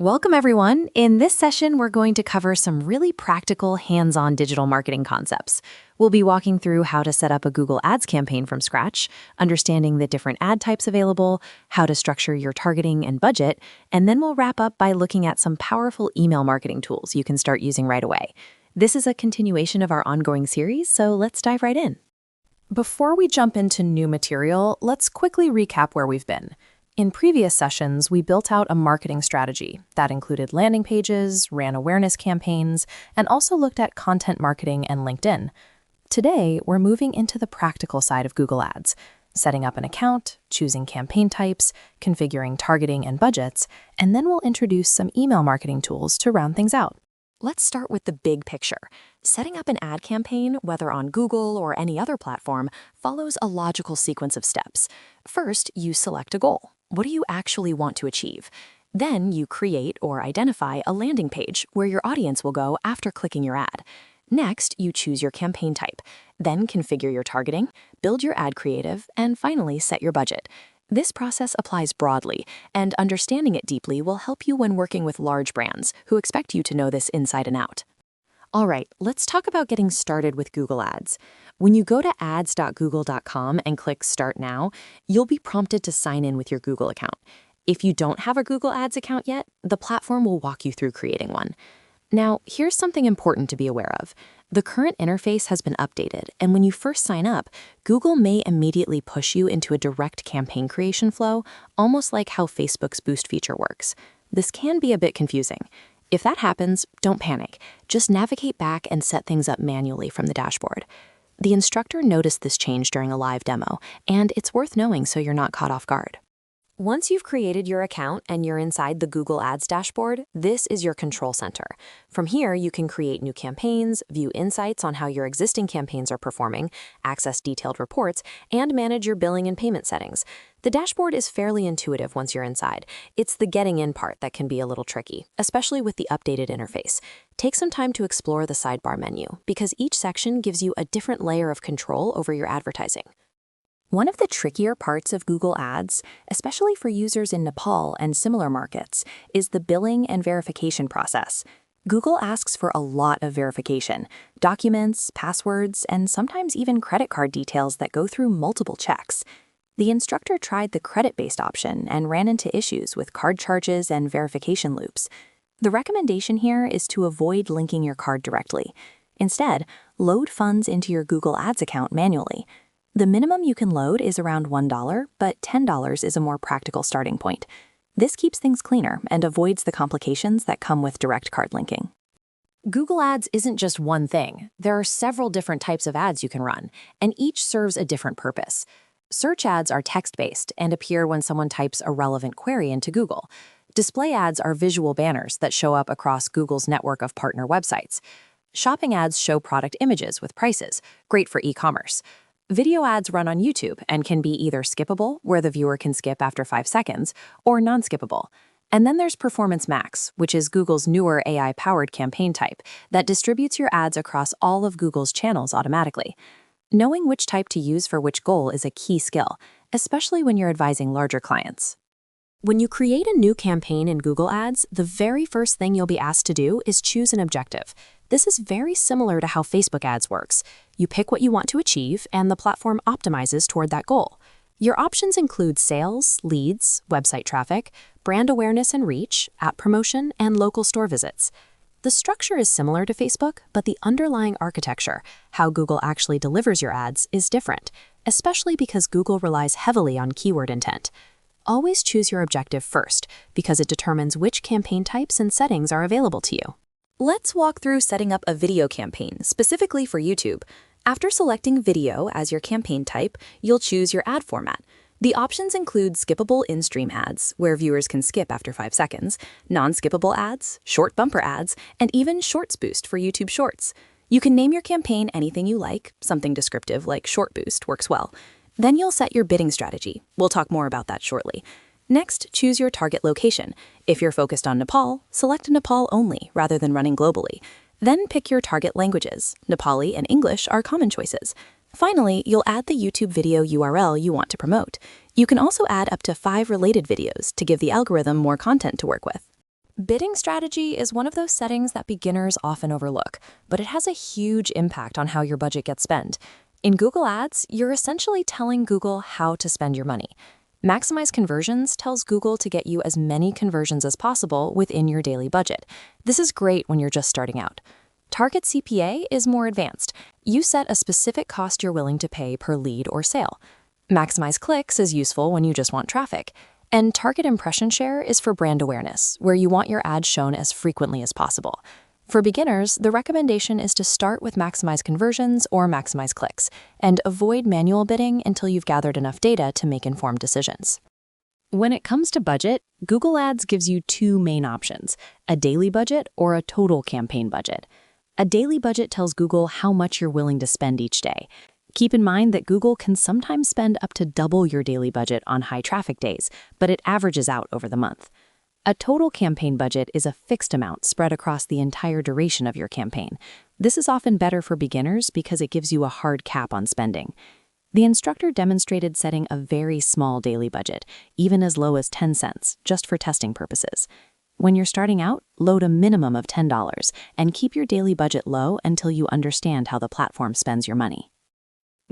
Welcome, everyone. In this session, we're going to cover some really practical, hands-on digital marketing concepts. We'll be walking through how to set up a Google Ads campaign from scratch, understanding the different ad types available, how to structure your targeting and budget, and then we'll wrap up by looking at some powerful email marketing tools you can start using right away. This is a continuation of our ongoing series, so let's dive right in. Before we jump into new material, let's quickly recap where we've been. In previous sessions, we built out a marketing strategy that included landing pages, ran awareness campaigns, and also looked at content marketing and LinkedIn. Today, we're moving into the practical side of Google Ads, setting up an account, choosing campaign types, configuring targeting and budgets, and then we'll introduce some email marketing tools to round things out. Let's start with the big picture. Setting up an ad campaign, whether on Google or any other platform, follows a logical sequence of steps. First, you select a goal. What do you actually want to achieve? Then you create or identify a landing page where your audience will go after clicking your ad. Next, you choose your campaign type, then configure your targeting, build your ad creative, and finally set your budget. This process applies broadly, and understanding it deeply will help you when working with large brands who expect you to know this inside and out. All right, let's talk about getting started with Google Ads. When you go to ads.google.com and click Start Now, you'll be prompted to sign in with your Google account. If you don't have a Google Ads account yet, the platform will walk you through creating one. Now, here's something important to be aware of. The current interface has been updated, and when you first sign up, Google may immediately push you into a direct campaign creation flow, almost like how Facebook's Boost feature works. This can be a bit confusing. If that happens, don't panic. Just navigate back and set things up manually from the dashboard. The instructor noticed this change during a live demo, and it's worth knowing so you're not caught off guard. Once you've created your account and you're inside the Google Ads dashboard, this is your control center. From here, you can create new campaigns, view insights on how your existing campaigns are performing, access detailed reports, and manage your billing and payment settings. The dashboard is fairly intuitive once you're inside. It's the getting in part that can be a little tricky, especially with the updated interface. Take some time to explore the sidebar menu, because each section gives you a different layer of control over your advertising. One of the trickier parts of Google Ads, especially for users in Nepal and similar markets, is the billing and verification process. Google asks for a lot of verification, documents, passwords, and sometimes even credit card details that go through multiple checks. The instructor tried the credit-based option and ran into issues with card charges and verification loops. The recommendation here is to avoid linking your card directly. Instead, load funds into your Google Ads account manually. The minimum you can load is around $1, but $10 is a more practical starting point. This keeps things cleaner and avoids the complications that come with direct card linking. Google Ads isn't just one thing. There are several different types of ads you can run, and each serves a different purpose. Search ads are text-based and appear when someone types a relevant query into Google. Display ads are visual banners that show up across Google's network of partner websites. Shopping ads show product images with prices, great for e-commerce. Video ads run on YouTube and can be either skippable, where the viewer can skip after 5 seconds, or non-skippable. And then there's Performance Max, which is Google's newer AI-powered campaign type that distributes your ads across all of Google's channels automatically. Knowing which type to use for which goal is a key skill, especially when you're advising larger clients. When you create a new campaign in Google Ads, the very first thing you'll be asked to do is choose an objective. This is very similar to how Facebook Ads works. You pick what you want to achieve, and the platform optimizes toward that goal. Your options include sales, leads, website traffic, brand awareness and reach, app promotion, and local store visits. The structure is similar to Facebook, but the underlying architecture, how Google actually delivers your ads, is different, especially because Google relies heavily on keyword intent. Always choose your objective first, because it determines which campaign types and settings are available to you. Let's walk through setting up a video campaign, specifically for YouTube. After selecting video as your campaign type, you'll choose your ad format. The options include skippable in-stream ads, where viewers can skip after 5 seconds, non-skippable ads, short bumper ads, and even Shorts Boost for YouTube Shorts. You can name your campaign anything you like. Something descriptive like Short Boost works well. Then you'll set your bidding strategy. We'll talk more about that shortly. Next, choose your target location. If you're focused on Nepal, select Nepal only rather than running globally. Then pick your target languages. Nepali and English are common choices. Finally, you'll add the YouTube video URL you want to promote. You can also add up to 5 related videos to give the algorithm more content to work with. Bidding strategy is one of those settings that beginners often overlook, but it has a huge impact on how your budget gets spent. In Google Ads, you're essentially telling Google how to spend your money. Maximize Conversions tells Google to get you as many conversions as possible within your daily budget. This is great when you're just starting out. Target CPA is more advanced. You set a specific cost you're willing to pay per lead or sale. Maximize Clicks is useful when you just want traffic. And Target Impression Share is for brand awareness, where you want your ads shown as frequently as possible. For beginners, the recommendation is to start with Maximize Conversions or Maximize Clicks, and avoid manual bidding until you've gathered enough data to make informed decisions. When it comes to budget, Google Ads gives you two main options: a daily budget or a total campaign budget. A daily budget tells Google how much you're willing to spend each day. Keep in mind that Google can sometimes spend up to double your daily budget on high traffic days, but it averages out over the month. A total campaign budget is a fixed amount spread across the entire duration of your campaign. This is often better for beginners because it gives you a hard cap on spending. The instructor demonstrated setting a very small daily budget, even as low as 10 cents, just for testing purposes. When you're starting out, load a minimum of $10 and keep your daily budget low until you understand how the platform spends your money.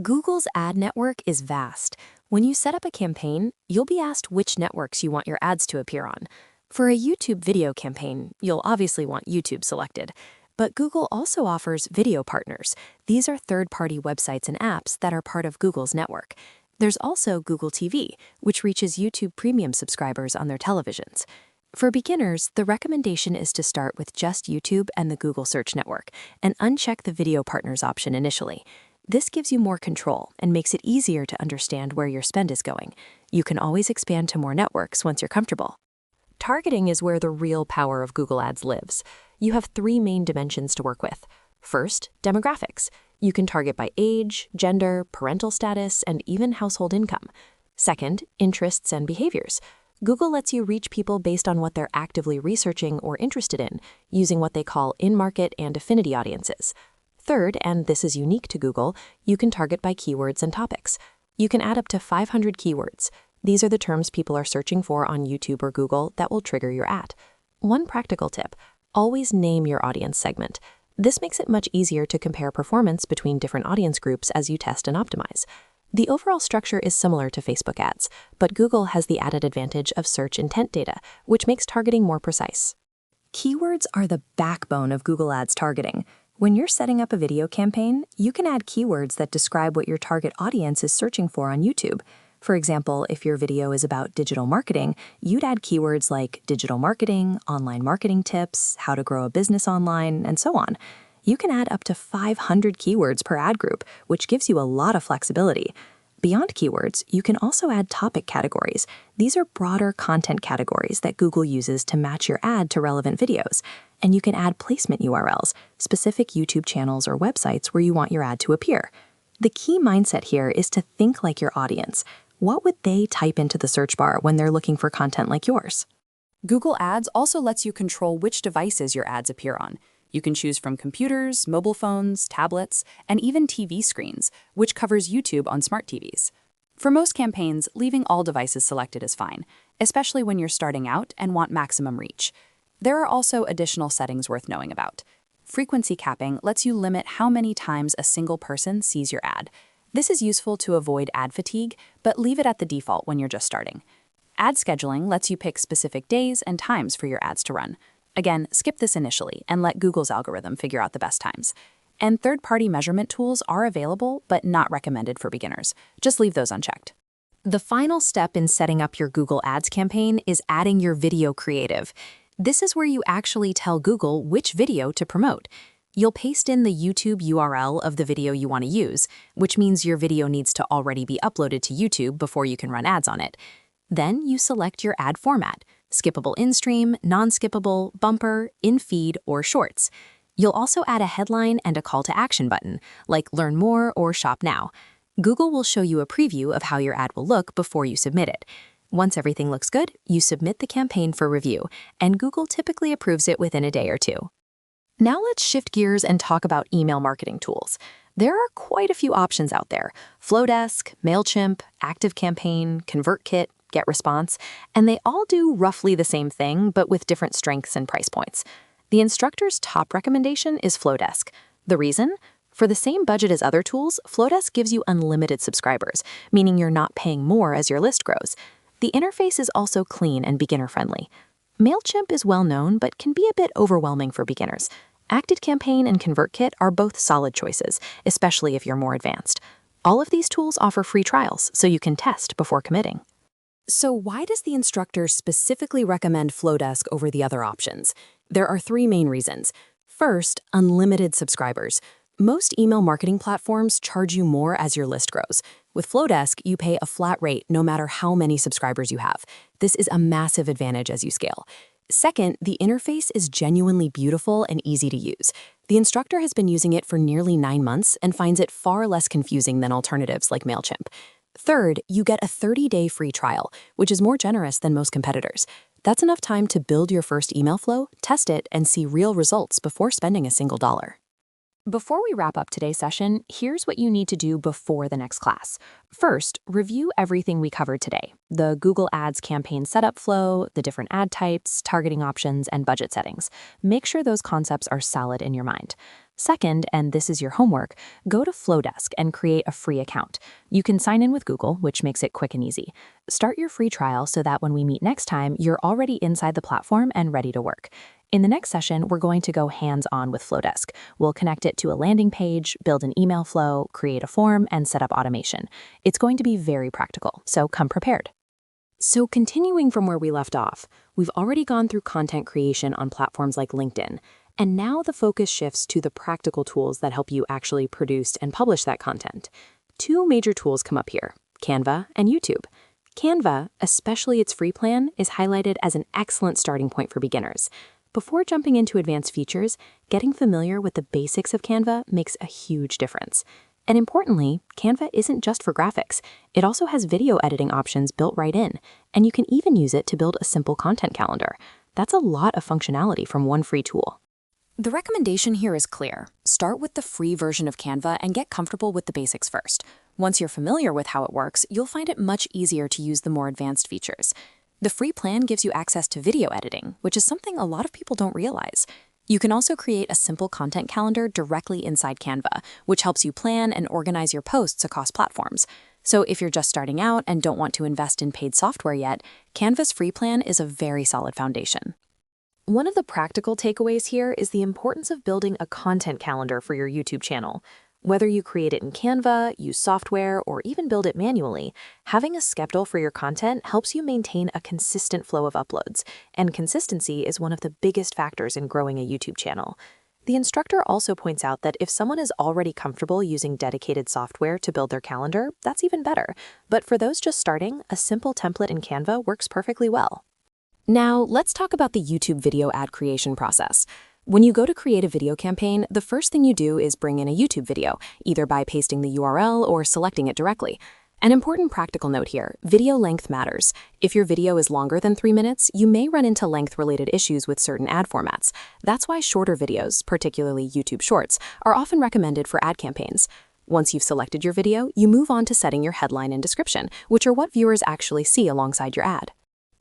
Google's ad network is vast. When you set up a campaign, you'll be asked which networks you want your ads to appear on. For a YouTube video campaign, you'll obviously want YouTube selected. But Google also offers video partners. These are third-party websites and apps that are part of Google's network. There's also Google TV, which reaches YouTube Premium subscribers on their televisions. For beginners, the recommendation is to start with just YouTube and the Google Search Network, and uncheck the video partners option initially. This gives you more control and makes it easier to understand where your spend is going. You can always expand to more networks once you're comfortable. Targeting is where the real power of Google Ads lives. You have three main dimensions to work with. First, demographics. You can target by age, gender, parental status, and even household income. Second, interests and behaviors. Google lets you reach people based on what they're actively researching or interested in, using what they call in-market and affinity audiences. Third, and this is unique to Google, you can target by keywords and topics. You can add up to 500 keywords. These are the terms people are searching for on YouTube or Google that will trigger your ad. One practical tip: always name your audience segment. This makes it much easier to compare performance between different audience groups as you test and optimize. The overall structure is similar to Facebook ads, but Google has the added advantage of search intent data, which makes targeting more precise. Keywords are the backbone of Google Ads targeting. When you're setting up a video campaign, you can add keywords that describe what your target audience is searching for on YouTube. For example, if your video is about digital marketing, you'd add keywords like digital marketing, online marketing tips, how to grow a business online, and so on. You can add up to 500 keywords per ad group, which gives you a lot of flexibility. Beyond keywords, you can also add topic categories. These are broader content categories that Google uses to match your ad to relevant videos. And you can add placement URLs, specific YouTube channels or websites where you want your ad to appear. The key mindset here is to think like your audience. What would they type into the search bar when they're looking for content like yours? Google Ads also lets you control which devices your ads appear on. You can choose from computers, mobile phones, tablets, and even TV screens, which covers YouTube on smart TVs. For most campaigns, leaving all devices selected is fine, especially when you're starting out and want maximum reach. There are also additional settings worth knowing about. Frequency capping lets you limit how many times a single person sees your ad. This is useful to avoid ad fatigue, but leave it at the default when you're just starting. Ad scheduling lets you pick specific days and times for your ads to run. Again, skip this initially and let Google's algorithm figure out the best times. And third-party measurement tools are available, but not recommended for beginners. Just leave those unchecked. The final step in setting up your Google Ads campaign is adding your video creative. This is where you actually tell Google which video to promote. You'll paste in the YouTube URL of the video you want to use, which means your video needs to already be uploaded to YouTube before you can run ads on it. Then you select your ad format: skippable in-stream, non-skippable, bumper, in-feed, or shorts. You'll also add a headline and a call to action button, like Learn More or Shop Now. Google will show you a preview of how your ad will look before you submit it. Once everything looks good, you submit the campaign for review, and Google typically approves it within a day or two. Now let's shift gears and talk about email marketing tools. There are quite a few options out there: Flowdesk, MailChimp, ActiveCampaign, ConvertKit, get response, and they all do roughly the same thing, but with different strengths and price points. The instructor's top recommendation is Flowdesk. The reason? For the same budget as other tools, Flowdesk gives you unlimited subscribers, meaning you're not paying more as your list grows. The interface is also clean and beginner-friendly. MailChimp is well known, but can be a bit overwhelming for beginners. ActiveCampaign and ConvertKit are both solid choices, especially if you're more advanced. All of these tools offer free trials, so you can test before committing. So why does the instructor specifically recommend Flowdesk over the other options? There are three main reasons. First, unlimited subscribers. Most email marketing platforms charge you more as your list grows. With Flowdesk, you pay a flat rate no matter how many subscribers you have. This is a massive advantage as you scale. Second, the interface is genuinely beautiful and easy to use. The instructor has been using it for nearly 9 months and finds it far less confusing than alternatives like MailChimp. Third, you get a 30-day free trial, which is more generous than most competitors. That's enough time to build your first email flow, test it, and see real results before spending a single dollar. Before we wrap up today's session, here's what you need to do before the next class. First, review everything we covered today: the Google Ads campaign setup flow, the different ad types, targeting options, and budget settings. Make sure those concepts are solid in your mind. Second, and this is your homework, go to Flowdesk and create a free account. You can sign in with Google, which makes it quick and easy. Start your free trial so that when we meet next time, you're already inside the platform and ready to work. In the next session, we're going to go hands-on with Flowdesk. We'll connect it to a landing page, build an email flow, create a form, and set up automation. It's going to be very practical, so come prepared. So continuing from where we left off, we've already gone through content creation on platforms like LinkedIn, and now the focus shifts to the practical tools that help you actually produce and publish that content. Two major tools come up here: Canva and YouTube. Canva, especially its free plan, is highlighted as an excellent starting point for beginners. Before jumping into advanced features, getting familiar with the basics of Canva makes a huge difference. And importantly, Canva isn't just for graphics. It also has video editing options built right in, and you can even use it to build a simple content calendar. That's a lot of functionality from one free tool. The recommendation here is clear. Start with the free version of Canva and get comfortable with the basics first. Once you're familiar with how it works, you'll find it much easier to use the more advanced features. The free plan gives you access to video editing, which is something a lot of people don't realize. You can also create a simple content calendar directly inside Canva, which helps you plan and organize your posts across platforms. So if you're just starting out and don't want to invest in paid software yet, Canva's free plan is a very solid foundation. One of the practical takeaways here is the importance of building a content calendar for your YouTube channel. Whether you create it in Canva, use software, or even build it manually, having a schedule for your content helps you maintain a consistent flow of uploads, and consistency is one of the biggest factors in growing a YouTube channel. The instructor also points out that if someone is already comfortable using dedicated software to build their calendar, that's even better. But for those just starting, a simple template in Canva works perfectly well. Now, let's talk about the YouTube video ad creation process. When you go to create a video campaign, the first thing you do is bring in a YouTube video, either by pasting the URL or selecting it directly. An important practical note here: video length matters. If your video is longer than 3 minutes, you may run into length-related issues with certain ad formats. That's why shorter videos, particularly YouTube Shorts, are often recommended for ad campaigns. Once you've selected your video, you move on to setting your headline and description, which are what viewers actually see alongside your ad.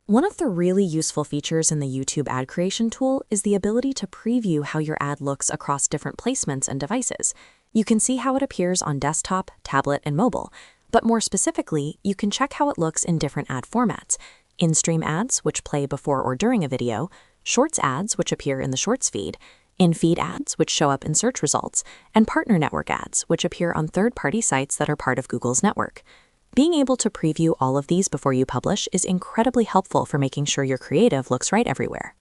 One of the really useful features in the YouTube ad creation tool is the ability to preview how your ad looks across different placements and devices. You can see how it appears on desktop, tablet, and mobile. But more specifically, you can check how it looks in different ad formats: in-stream ads, which play before or during a video; Shorts ads, which appear in the Shorts feed; in-feed ads, which show up in search results; and partner network ads, which appear on third-party sites that are part of Google's network. Being able to preview all of these before you publish is incredibly helpful for making sure your creative looks right everywhere.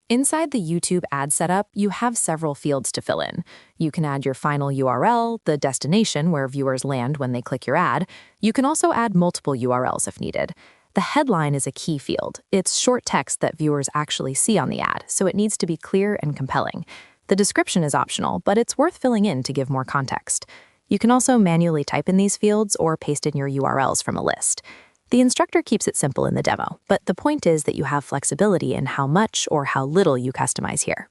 Inside the YouTube ad setup, you have several fields to fill in. You can add your final URL, the destination where viewers land when they click your ad. You can also add multiple URLs if needed. The headline is a key field. It's short text that viewers actually see on the ad, so it needs to be clear and compelling. The description is optional, but it's worth filling in to give more context. You can also manually type in these fields or paste in your URLs from a list. The instructor keeps it simple in the demo, but the point is that you have flexibility in how much or how little you customize here.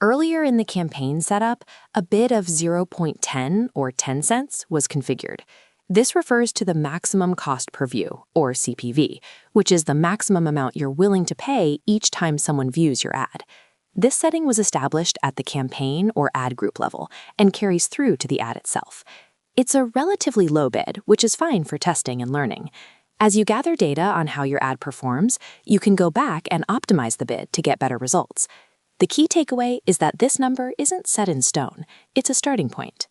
Earlier in the campaign setup, a bid of 0.10 or 10 cents was configured. This refers to the maximum cost per view, or CPV, which is the maximum amount you're willing to pay each time someone views your ad. This setting was established at the campaign or ad group level and carries through to the ad itself. It's a relatively low bid, which is fine for testing and learning. As you gather data on how your ad performs, you can go back and optimize the bid to get better results. The key takeaway is that this number isn't set in stone. It's a starting point.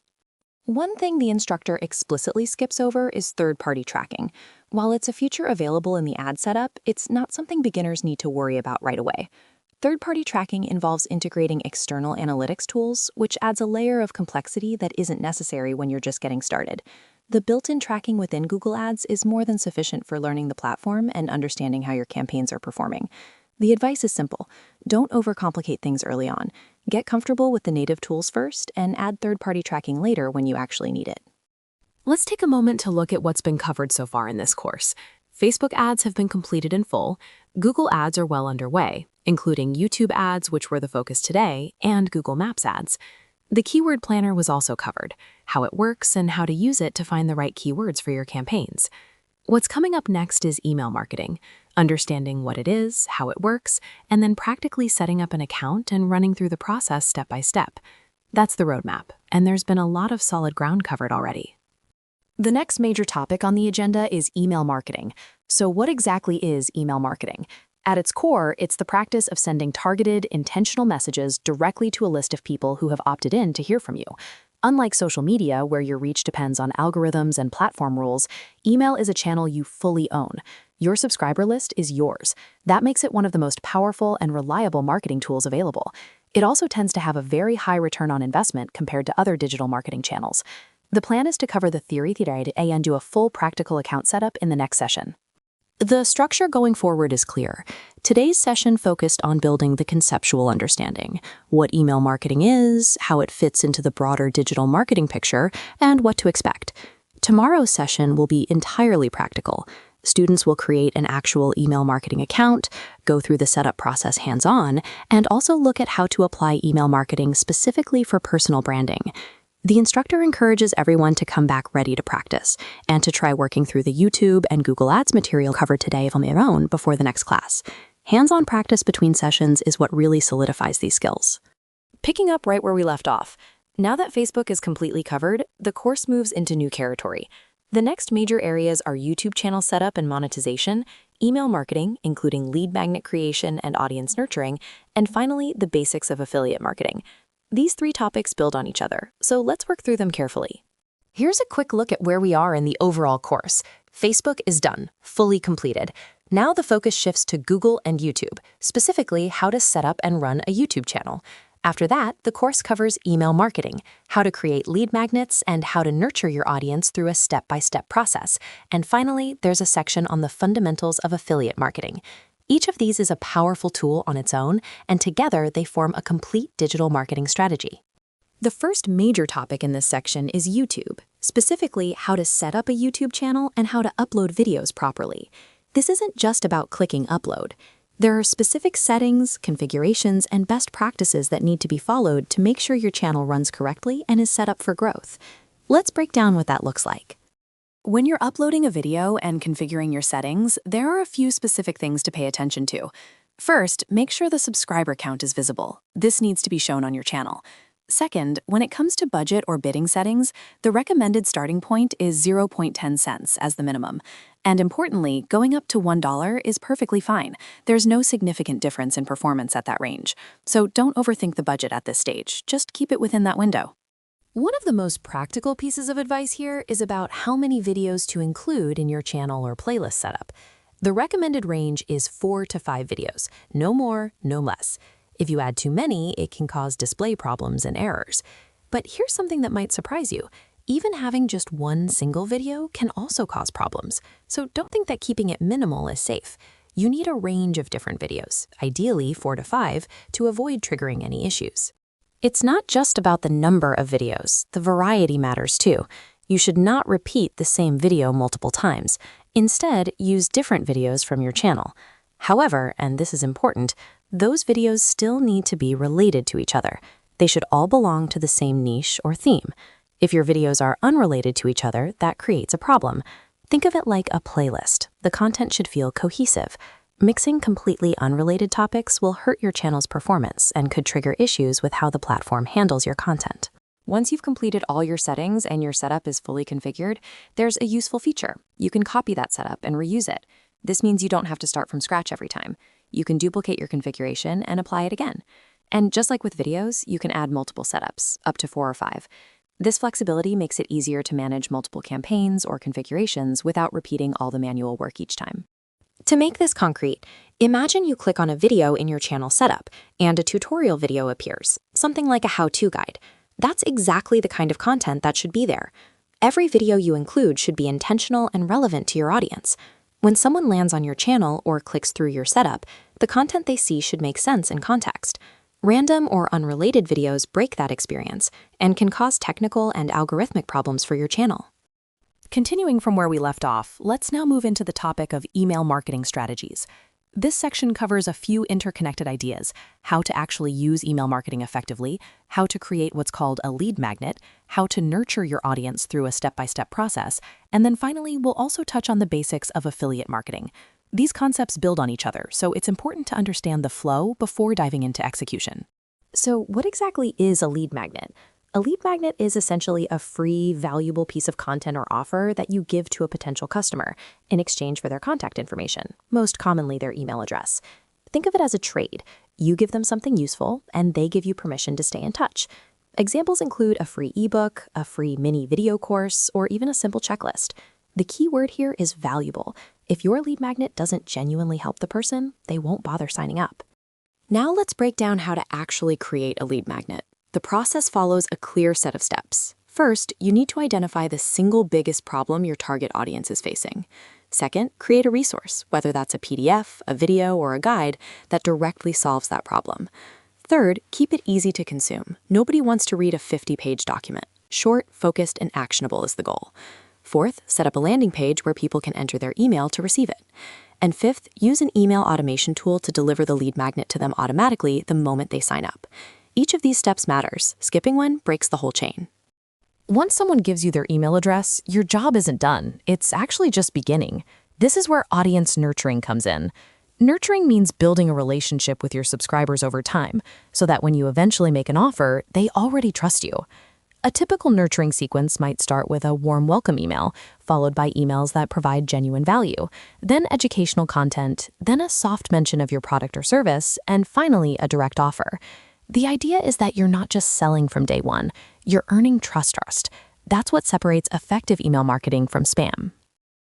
One thing the instructor explicitly skips over is third-party tracking. While it's a feature available in the ad setup, it's not something beginners need to worry about right away. Third-party tracking involves integrating external analytics tools, which adds a layer of complexity that isn't necessary when you're just getting started. The built-in tracking within Google Ads is more than sufficient for learning the platform and understanding how your campaigns are performing. The advice is simple. Don't overcomplicate things early on. Get comfortable with the native tools first and add third-party tracking later when you actually need it. Let's take a moment to look at what's been covered so far in this course. Facebook ads have been completed in full, Google ads are well underway, including YouTube ads, which were the focus today, and Google Maps ads. The keyword planner was also covered, how it works and how to use it to find the right keywords for your campaigns. What's coming up next is email marketing, understanding what it is, how it works, and then practically setting up an account and running through the process step by step. That's the roadmap, and there's been a lot of solid ground covered already. The next major topic on the agenda is email marketing. So what exactly is email marketing? At its core, it's the practice of sending targeted, intentional messages directly to a list of people who have opted in to hear from you. Unlike social media, where your reach depends on algorithms and platform rules, email is a channel you fully own. Your subscriber list is yours. That makes it one of the most powerful and reliable marketing tools available. It also tends to have a very high return on investment compared to other digital marketing channels. The plan is to cover the theory and do a full practical account setup in the next session. The structure going forward is clear. Today's session focused on building the conceptual understanding, what email marketing is, how it fits into the broader digital marketing picture, and what to expect. Tomorrow's session will be entirely practical. Students will create an actual email marketing account, go through the setup process hands-on, and also look at how to apply email marketing specifically for personal branding. The instructor encourages everyone to come back ready to practice and to try working through the YouTube and Google Ads material covered today on their own before the next class. Hands-on practice between sessions is what really solidifies these skills. Picking up right where we left off, now that Facebook is completely covered, the course moves into new territory. The next major areas are YouTube channel setup and monetization, email marketing, including lead magnet creation and audience nurturing, and finally, the basics of affiliate marketing. These three topics build on each other, so let's work through them carefully. Here's a quick look at where we are in the overall course. Facebook is done, fully completed. Now the focus shifts to Google and YouTube, specifically how to set up and run a YouTube channel. After that, the course covers email marketing, how to create lead magnets, and how to nurture your audience through a step-by-step process. And finally, there's a section on the fundamentals of affiliate marketing. Each of these is a powerful tool on its own, and together they form a complete digital marketing strategy. The first major topic in this section is YouTube, specifically how to set up a YouTube channel and how to upload videos properly. This isn't just about clicking upload. There are specific settings, configurations, and best practices that need to be followed to make sure your channel runs correctly and is set up for growth. Let's break down what that looks like. When you're uploading a video and configuring your settings, there are a few specific things to pay attention to. First, make sure the subscriber count is visible. This needs to be shown on your channel. Second, when it comes to budget or bidding settings, the recommended starting point is 0.10 cents as the minimum. And importantly, going up to $1 is perfectly fine. There's no significant difference in performance at that range. So don't overthink the budget at this stage. Just keep it within that window. One of the most practical pieces of advice here is about how many videos to include in your channel or playlist setup. The recommended range is 4 to 5 videos, no more, no less. If you add too many, it can cause display problems and errors. But here's something that might surprise you. Even having just one single video can also cause problems. So don't think that keeping it minimal is safe. You need a range of different videos, ideally 4 to 5, to avoid triggering any issues. It's not just about the number of videos, the variety matters too. You should not repeat the same video multiple times. Instead, use different videos from your channel. However, and this is important, those videos still need to be related to each other. They should all belong to the same niche or theme. If your videos are unrelated to each other, that creates a problem. Think of it like a playlist. The content should feel cohesive. Mixing completely unrelated topics will hurt your channel's performance and could trigger issues with how the platform handles your content. Once you've completed all your settings and your setup is fully configured, there's a useful feature. You can copy that setup and reuse it. This means you don't have to start from scratch every time. You can duplicate your configuration and apply it again. And just like with videos, you can add multiple setups, up to 4 or 5. This flexibility makes it easier to manage multiple campaigns or configurations without repeating all the manual work each time. To make this concrete, imagine you click on a video in your channel setup and a tutorial video appears, something like a how-to guide. That's exactly the kind of content that should be there. Every video you include should be intentional and relevant to your audience. When someone lands on your channel or clicks through your setup, the content they see should make sense in context. Random or unrelated videos break that experience and can cause technical and algorithmic problems for your channel. Continuing from where we left off, let's now move into the topic of email marketing strategies. This section covers a few interconnected ideas: how to actually use email marketing effectively, how to create what's called a lead magnet, how to nurture your audience through a step-by-step process, and then finally, we'll also touch on the basics of affiliate marketing. These concepts build on each other, so it's important to understand the flow before diving into execution. So what exactly is a lead magnet? A lead magnet is essentially a free, valuable piece of content or offer that you give to a potential customer in exchange for their contact information, most commonly their email address. Think of it as a trade. You give them something useful, and they give you permission to stay in touch. Examples include a free ebook, a free mini video course, or even a simple checklist. The key word here is valuable. If your lead magnet doesn't genuinely help the person, they won't bother signing up. Now let's break down how to actually create a lead magnet. The process follows a clear set of steps. First, you need to identify the single biggest problem your target audience is facing. Second, create a resource, whether that's a PDF, a video, or a guide, that directly solves that problem. Third, keep it easy to consume. Nobody wants to read a 50-page document. Short, focused, and actionable is the goal. Fourth, set up a landing page where people can enter their email to receive it. And fifth, use an email automation tool to deliver the lead magnet to them automatically the moment they sign up. Each of these steps matters. Skipping one breaks the whole chain. Once someone gives you their email address, your job isn't done. It's actually just beginning. This is where audience nurturing comes in. Nurturing means building a relationship with your subscribers over time, so that when you eventually make an offer, they already trust you. A typical nurturing sequence might start with a warm welcome email, followed by emails that provide genuine value, then educational content, then a soft mention of your product or service, and finally a direct offer. The idea is that you're not just selling from day one, you're earning trust. That's what separates effective email marketing from spam.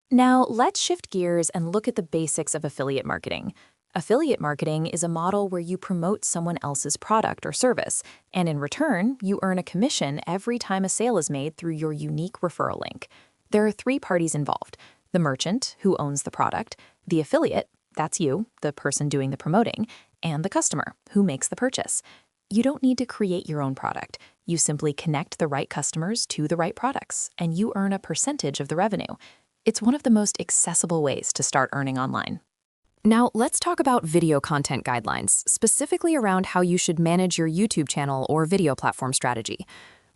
Now, let's shift gears and look at the basics of affiliate marketing. Affiliate marketing is a model where you promote someone else's product or service, and in return, you earn a commission every time a sale is made through your unique referral link. There are 3 parties involved: the merchant, who owns the product, the affiliate, that's you, the person doing the promoting, and the customer, who makes the purchase. You don't need to create your own product. You simply connect the right customers to the right products, and you earn a percentage of the revenue. It's one of the most accessible ways to start earning online. Now, let's talk about video content guidelines, specifically around how you should manage your YouTube channel or video platform strategy.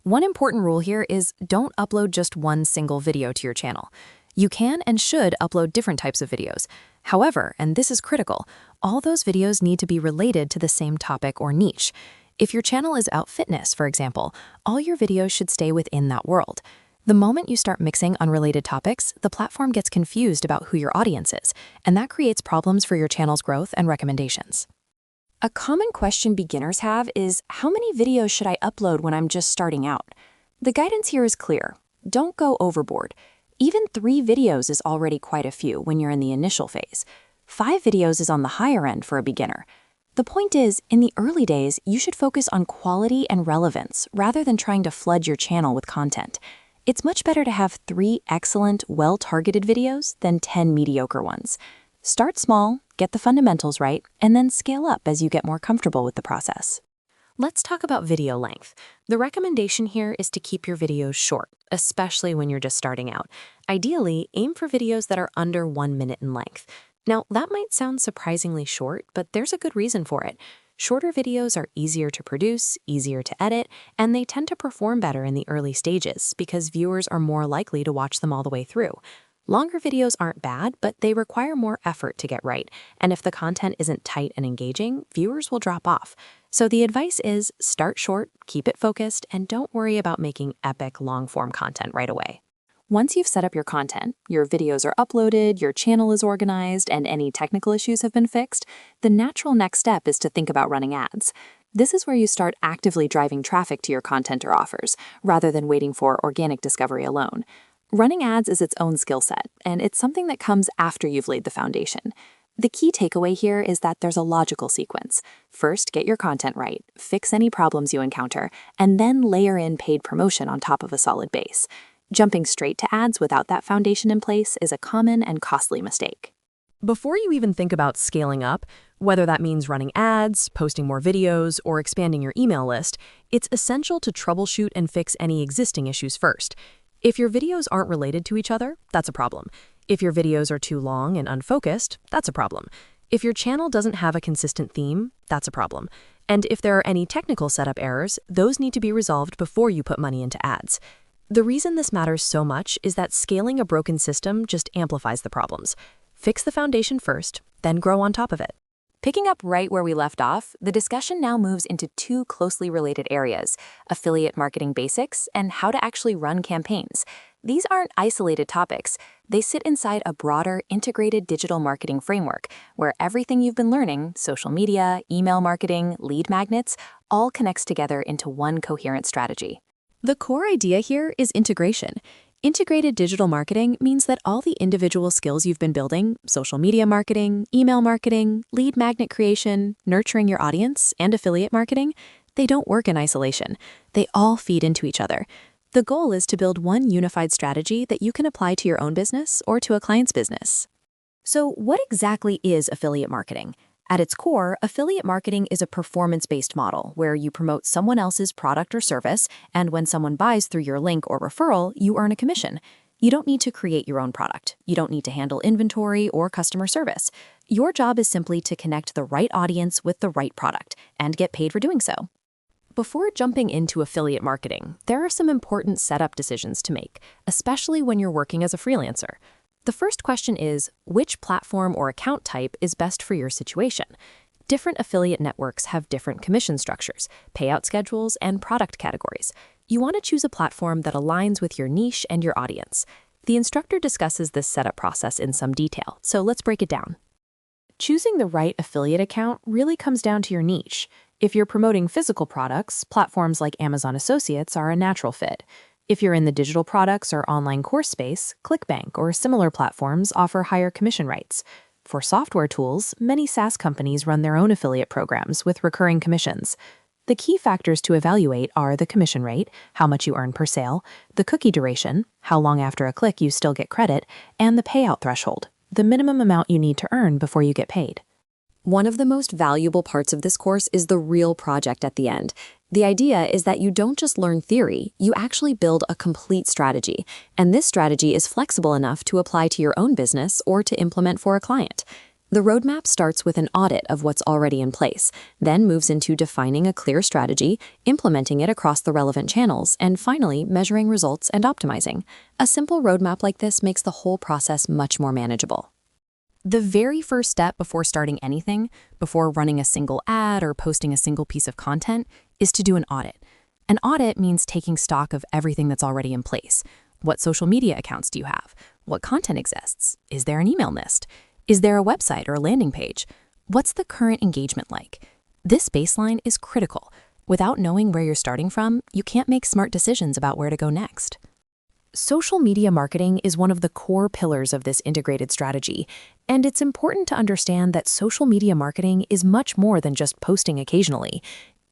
One important rule here is don't upload just one single video to your channel. You can and should upload different types of videos. However, and this is critical, all those videos need to be related to the same topic or niche. If your channel is about fitness, for example, all your videos should stay within that world. The moment you start mixing unrelated topics, the platform gets confused about who your audience is, and that creates problems for your channel's growth and recommendations. A common question beginners have is, how many videos should I upload when I'm just starting out? The guidance here is clear. Don't go overboard. Even 3 videos is already quite a few when you're in the initial phase. 5 videos is on the higher end for a beginner. The point is, in the early days, you should focus on quality and relevance rather than trying to flood your channel with content. It's much better to have 3 excellent, well-targeted videos than 10 mediocre ones. Start small, get the fundamentals right, and then scale up as you get more comfortable with the process. Let's talk about video length. The recommendation here is to keep your videos short, especially when you're just starting out. Ideally, aim for videos that are under 1 minute in length. Now, that might sound surprisingly short, but there's a good reason for it. Shorter videos are easier to produce, easier to edit, and they tend to perform better in the early stages because viewers are more likely to watch them all the way through. Longer videos aren't bad, but they require more effort to get right, and if the content isn't tight and engaging, viewers will drop off. So the advice is start short, keep it focused, and don't worry about making epic long-form content right away. Once you've set up your content, your videos are uploaded, your channel is organized, and any technical issues have been fixed, the natural next step is to think about running ads. This is where you start actively driving traffic to your content or offers, rather than waiting for organic discovery alone. Running ads is its own skill set, and it's something that comes after you've laid the foundation. The key takeaway here is that there's a logical sequence. First, get your content right, fix any problems you encounter, and then layer in paid promotion on top of a solid base. Jumping straight to ads without that foundation in place is a common and costly mistake. Before you even think about scaling up, whether that means running ads, posting more videos, or expanding your email list, it's essential to troubleshoot and fix any existing issues first. If your videos aren't related to each other, that's a problem. If your videos are too long and unfocused, that's a problem. If your channel doesn't have a consistent theme, that's a problem. And if there are any technical setup errors, those need to be resolved before you put money into ads. The reason this matters so much is that scaling a broken system just amplifies the problems. Fix the foundation first, then grow on top of it. Picking up right where we left off, the discussion now moves into two closely related areas: affiliate marketing basics and how to actually run campaigns. These aren't isolated topics. They sit inside a broader, integrated digital marketing framework where everything you've been learning, social media, email marketing, lead magnets, all connects together into one coherent strategy. The core idea here is integration. Integrated digital marketing means that all the individual skills you've been building, social media marketing, email marketing, lead magnet creation, nurturing your audience, and affiliate marketing, they don't work in isolation. They all feed into each other. The goal is to build one unified strategy that you can apply to your own business or to a client's business. So what exactly is affiliate marketing? At its core, affiliate marketing is a performance-based model where you promote someone else's product or service, and when someone buys through your link or referral, you earn a commission. You don't need to create your own product. You don't need to handle inventory or customer service. Your job is simply to connect the right audience with the right product and get paid for doing so. Before jumping into affiliate marketing, there are some important setup decisions to make, especially when you're working as a freelancer. The first question is, which platform or account type is best for your situation? Different affiliate networks have different commission structures, payout schedules, and product categories. You want to choose a platform that aligns with your niche and your audience. The instructor discusses this setup process in some detail, so let's break it down. Choosing the right affiliate account really comes down to your niche. If you're promoting physical products, platforms like Amazon Associates are a natural fit. If you're in the digital products or online course space, ClickBank or similar platforms offer higher commission rates. For software tools, many SaaS companies run their own affiliate programs with recurring commissions. The key factors to evaluate are the commission rate, how much you earn per sale, the cookie duration, how long after a click you still get credit, and the payout threshold, the minimum amount you need to earn before you get paid. One of the most valuable parts of this course is the real project at the end. The idea is that you don't just learn theory, you actually build a complete strategy. And this strategy is flexible enough to apply to your own business or to implement for a client. The roadmap starts with an audit of what's already in place, then moves into defining a clear strategy, implementing it across the relevant channels, and finally measuring results and optimizing. A simple roadmap like this makes the whole process much more manageable. The very first step before starting anything, before running a single ad or posting a single piece of content, is to do an audit. An audit means taking stock of everything that's already in place. What social media accounts do you have? What content exists? Is there an email list? Is there a website or a landing page? What's the current engagement like? This baseline is critical. Without knowing where you're starting from, you can't make smart decisions about where to go next. Social media marketing is one of the core pillars of this integrated strategy, and it's important to understand that social media marketing is much more than just posting occasionally.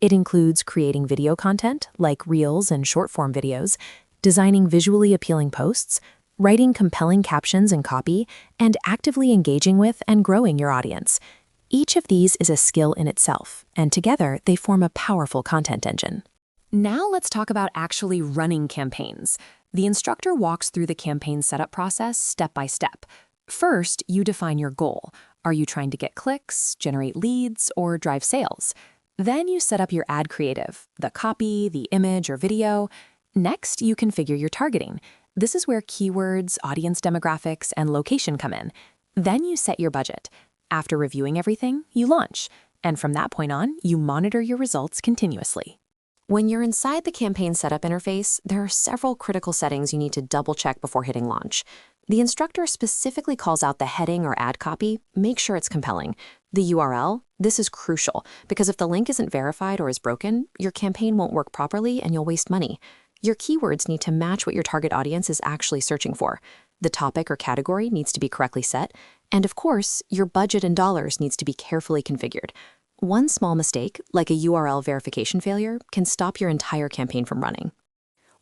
It includes creating video content, like Reels and short-form videos, designing visually appealing posts, writing compelling captions and copy, and actively engaging with and growing your audience. Each of these is a skill in itself, and together they form a powerful content engine. Now let's talk about actually running campaigns. The instructor walks through the campaign setup process step by step. First, you define your goal. Are you trying to get clicks, generate leads, or drive sales? Then you set up your ad creative, the copy, the image or video. Next, you configure your targeting. This is where keywords, audience demographics, and location come in. Then you set your budget. After reviewing everything, you launch. And from that point on, you monitor your results continuously. When you're inside the campaign setup interface, there are several critical settings you need to double-check before hitting launch. The instructor specifically calls out the heading or ad copy. Make sure it's compelling. The URL, this is crucial because if the link isn't verified or is broken, your campaign won't work properly and you'll waste money. Your keywords need to match what your target audience is actually searching for. The topic or category needs to be correctly set. And of course, your budget in dollars needs to be carefully configured. One small mistake, like a URL verification failure, can stop your entire campaign from running.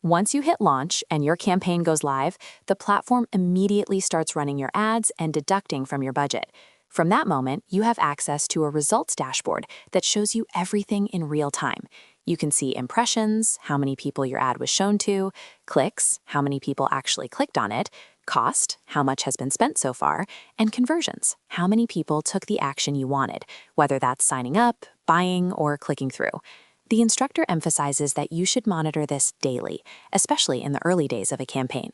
Once you hit launch and your campaign goes live, the platform immediately starts running your ads and deducting from your budget. From that moment, you have access to a results dashboard that shows you everything in real time. You can see impressions, how many people your ad was shown to, clicks, how many people actually clicked on it, cost, how much has been spent so far, and conversions, how many people took the action you wanted, whether that's signing up, buying, or clicking through. The instructor emphasizes that you should monitor this daily, especially in the early days of a campaign.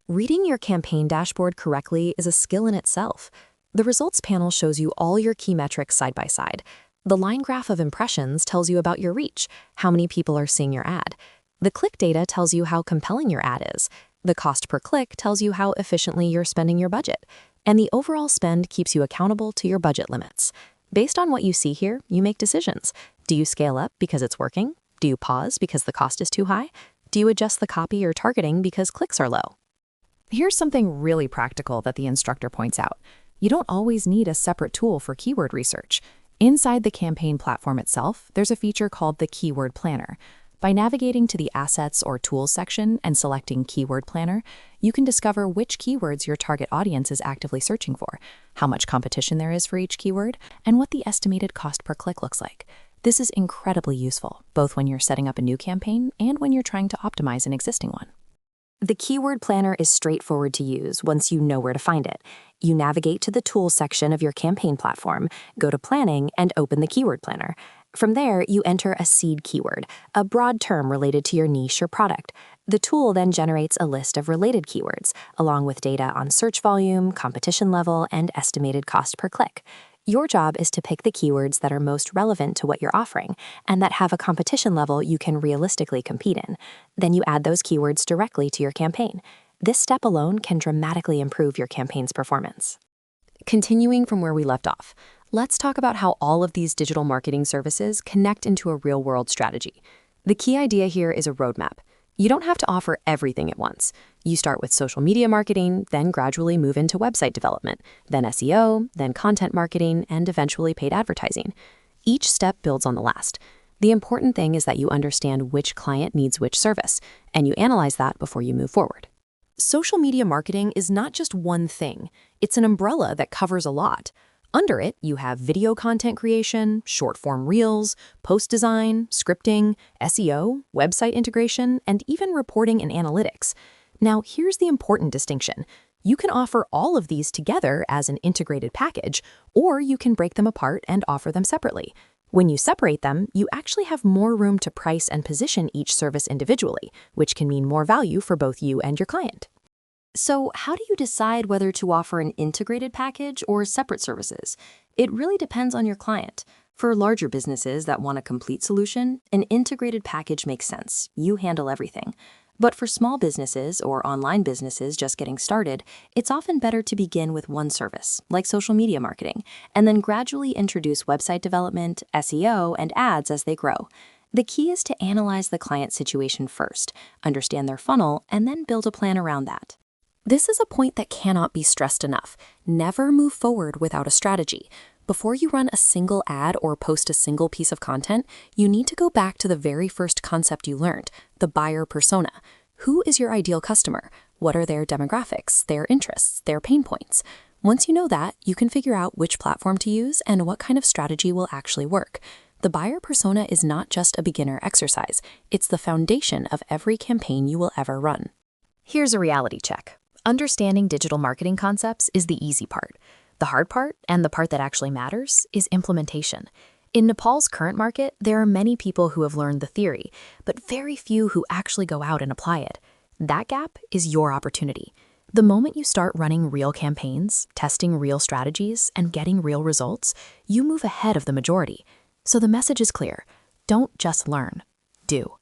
Reading your campaign dashboard correctly is a skill in itself. The results panel shows you all your key metrics side by side. The line graph of impressions tells you about your reach, how many people are seeing your ad. The click data tells you how compelling your ad is. The cost per click tells you how efficiently you're spending your budget. And the overall spend keeps you accountable to your budget limits. Based on what you see here, you make decisions. Do you scale up because it's working? Do you pause because the cost is too high? Do you adjust the copy or targeting because clicks are low? Here's something really practical that the instructor points out. You don't always need a separate tool for keyword research. Inside the campaign platform itself, there's a feature called the Keyword Planner. By navigating to the Assets or Tools section and selecting Keyword Planner, you can discover which keywords your target audience is actively searching for, how much competition there is for each keyword, and what the estimated cost per click looks like. This is incredibly useful, both when you're setting up a new campaign and when you're trying to optimize an existing one. The Keyword Planner is straightforward to use once you know where to find it. You navigate to the Tools section of your campaign platform, go to Planning, and open the Keyword Planner. From there, you enter a seed keyword, a broad term related to your niche or product. The tool then generates a list of related keywords, along with data on search volume, competition level, and estimated cost per click. Your job is to pick the keywords that are most relevant to what you're offering and that have a competition level you can realistically compete in. Then you add those keywords directly to your campaign. This step alone can dramatically improve your campaign's performance. Continuing from where we left off, let's talk about how all of these digital marketing services connect into a real-world strategy. The key idea here is a roadmap. You don't have to offer everything at once. You start with social media marketing, then gradually move into website development, then SEO, then content marketing, and eventually paid advertising. Each step builds on the last. The important thing is that you understand which client needs which service, and you analyze that before you move forward. Social media marketing is not just one thing. It's an umbrella that covers a lot. Under it, you have video content creation, short-form reels, post design, scripting, SEO, website integration, and even reporting and analytics. Now, here's the important distinction. You can offer all of these together as an integrated package, or you can break them apart and offer them separately. When you separate them, you actually have more room to price and position each service individually, which can mean more value for both you and your client. So how do you decide whether to offer an integrated package or separate services? It really depends on your client. For larger businesses that want a complete solution, an integrated package makes sense. You handle everything. But for small businesses or online businesses just getting started, it's often better to begin with one service, like social media marketing, and then gradually introduce website development, SEO, and ads as they grow. The key is to analyze the client situation first, understand their funnel, and then build a plan around that. This is a point that cannot be stressed enough. Never move forward without a strategy. Before you run a single ad or post a single piece of content, you need to go back to the very first concept you learned, the buyer persona. Who is your ideal customer? What are their demographics, their interests, their pain points? Once you know that, you can figure out which platform to use and what kind of strategy will actually work. The buyer persona is not just a beginner exercise. It's the foundation of every campaign you will ever run. Here's a reality check. Understanding digital marketing concepts is the easy part. The hard part, and the part that actually matters, is implementation. In Nepal's current market, there are many people who have learned the theory, but very few who actually go out and apply it. That gap is your opportunity. The moment you start running real campaigns, testing real strategies, and getting real results, you move ahead of the majority. So the message is clear. Don't just learn. Do.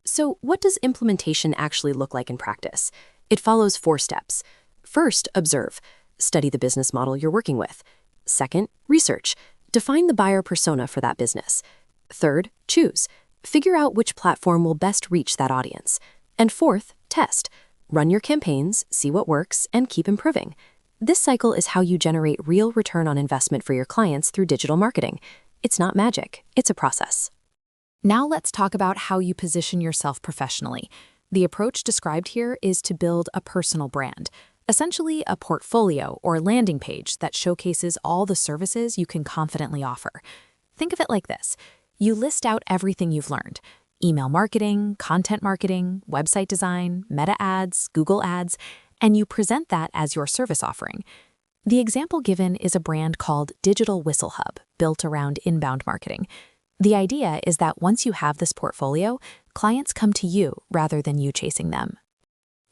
So what does implementation actually look like in practice? It follows 4 steps. First, observe. Study the business model you're working with. Second, research. Define the buyer persona for that business. Third, choose. Figure out which platform will best reach that audience. And fourth, test. Run your campaigns, see what works, and keep improving. This cycle is how you generate real return on investment for your clients through digital marketing. It's not magic, it's a process. Now let's talk about how you position yourself professionally. The approach described here is to build a personal brand, essentially a portfolio or landing page that showcases all the services you can confidently offer. Think of it like this. You list out everything you've learned: email marketing, content marketing, website design, meta ads, Google ads, and you present that as your service offering. The example given is a brand called Digital Whistle Hub, built around inbound marketing. The idea is that once you have this portfolio, clients come to you rather than you chasing them.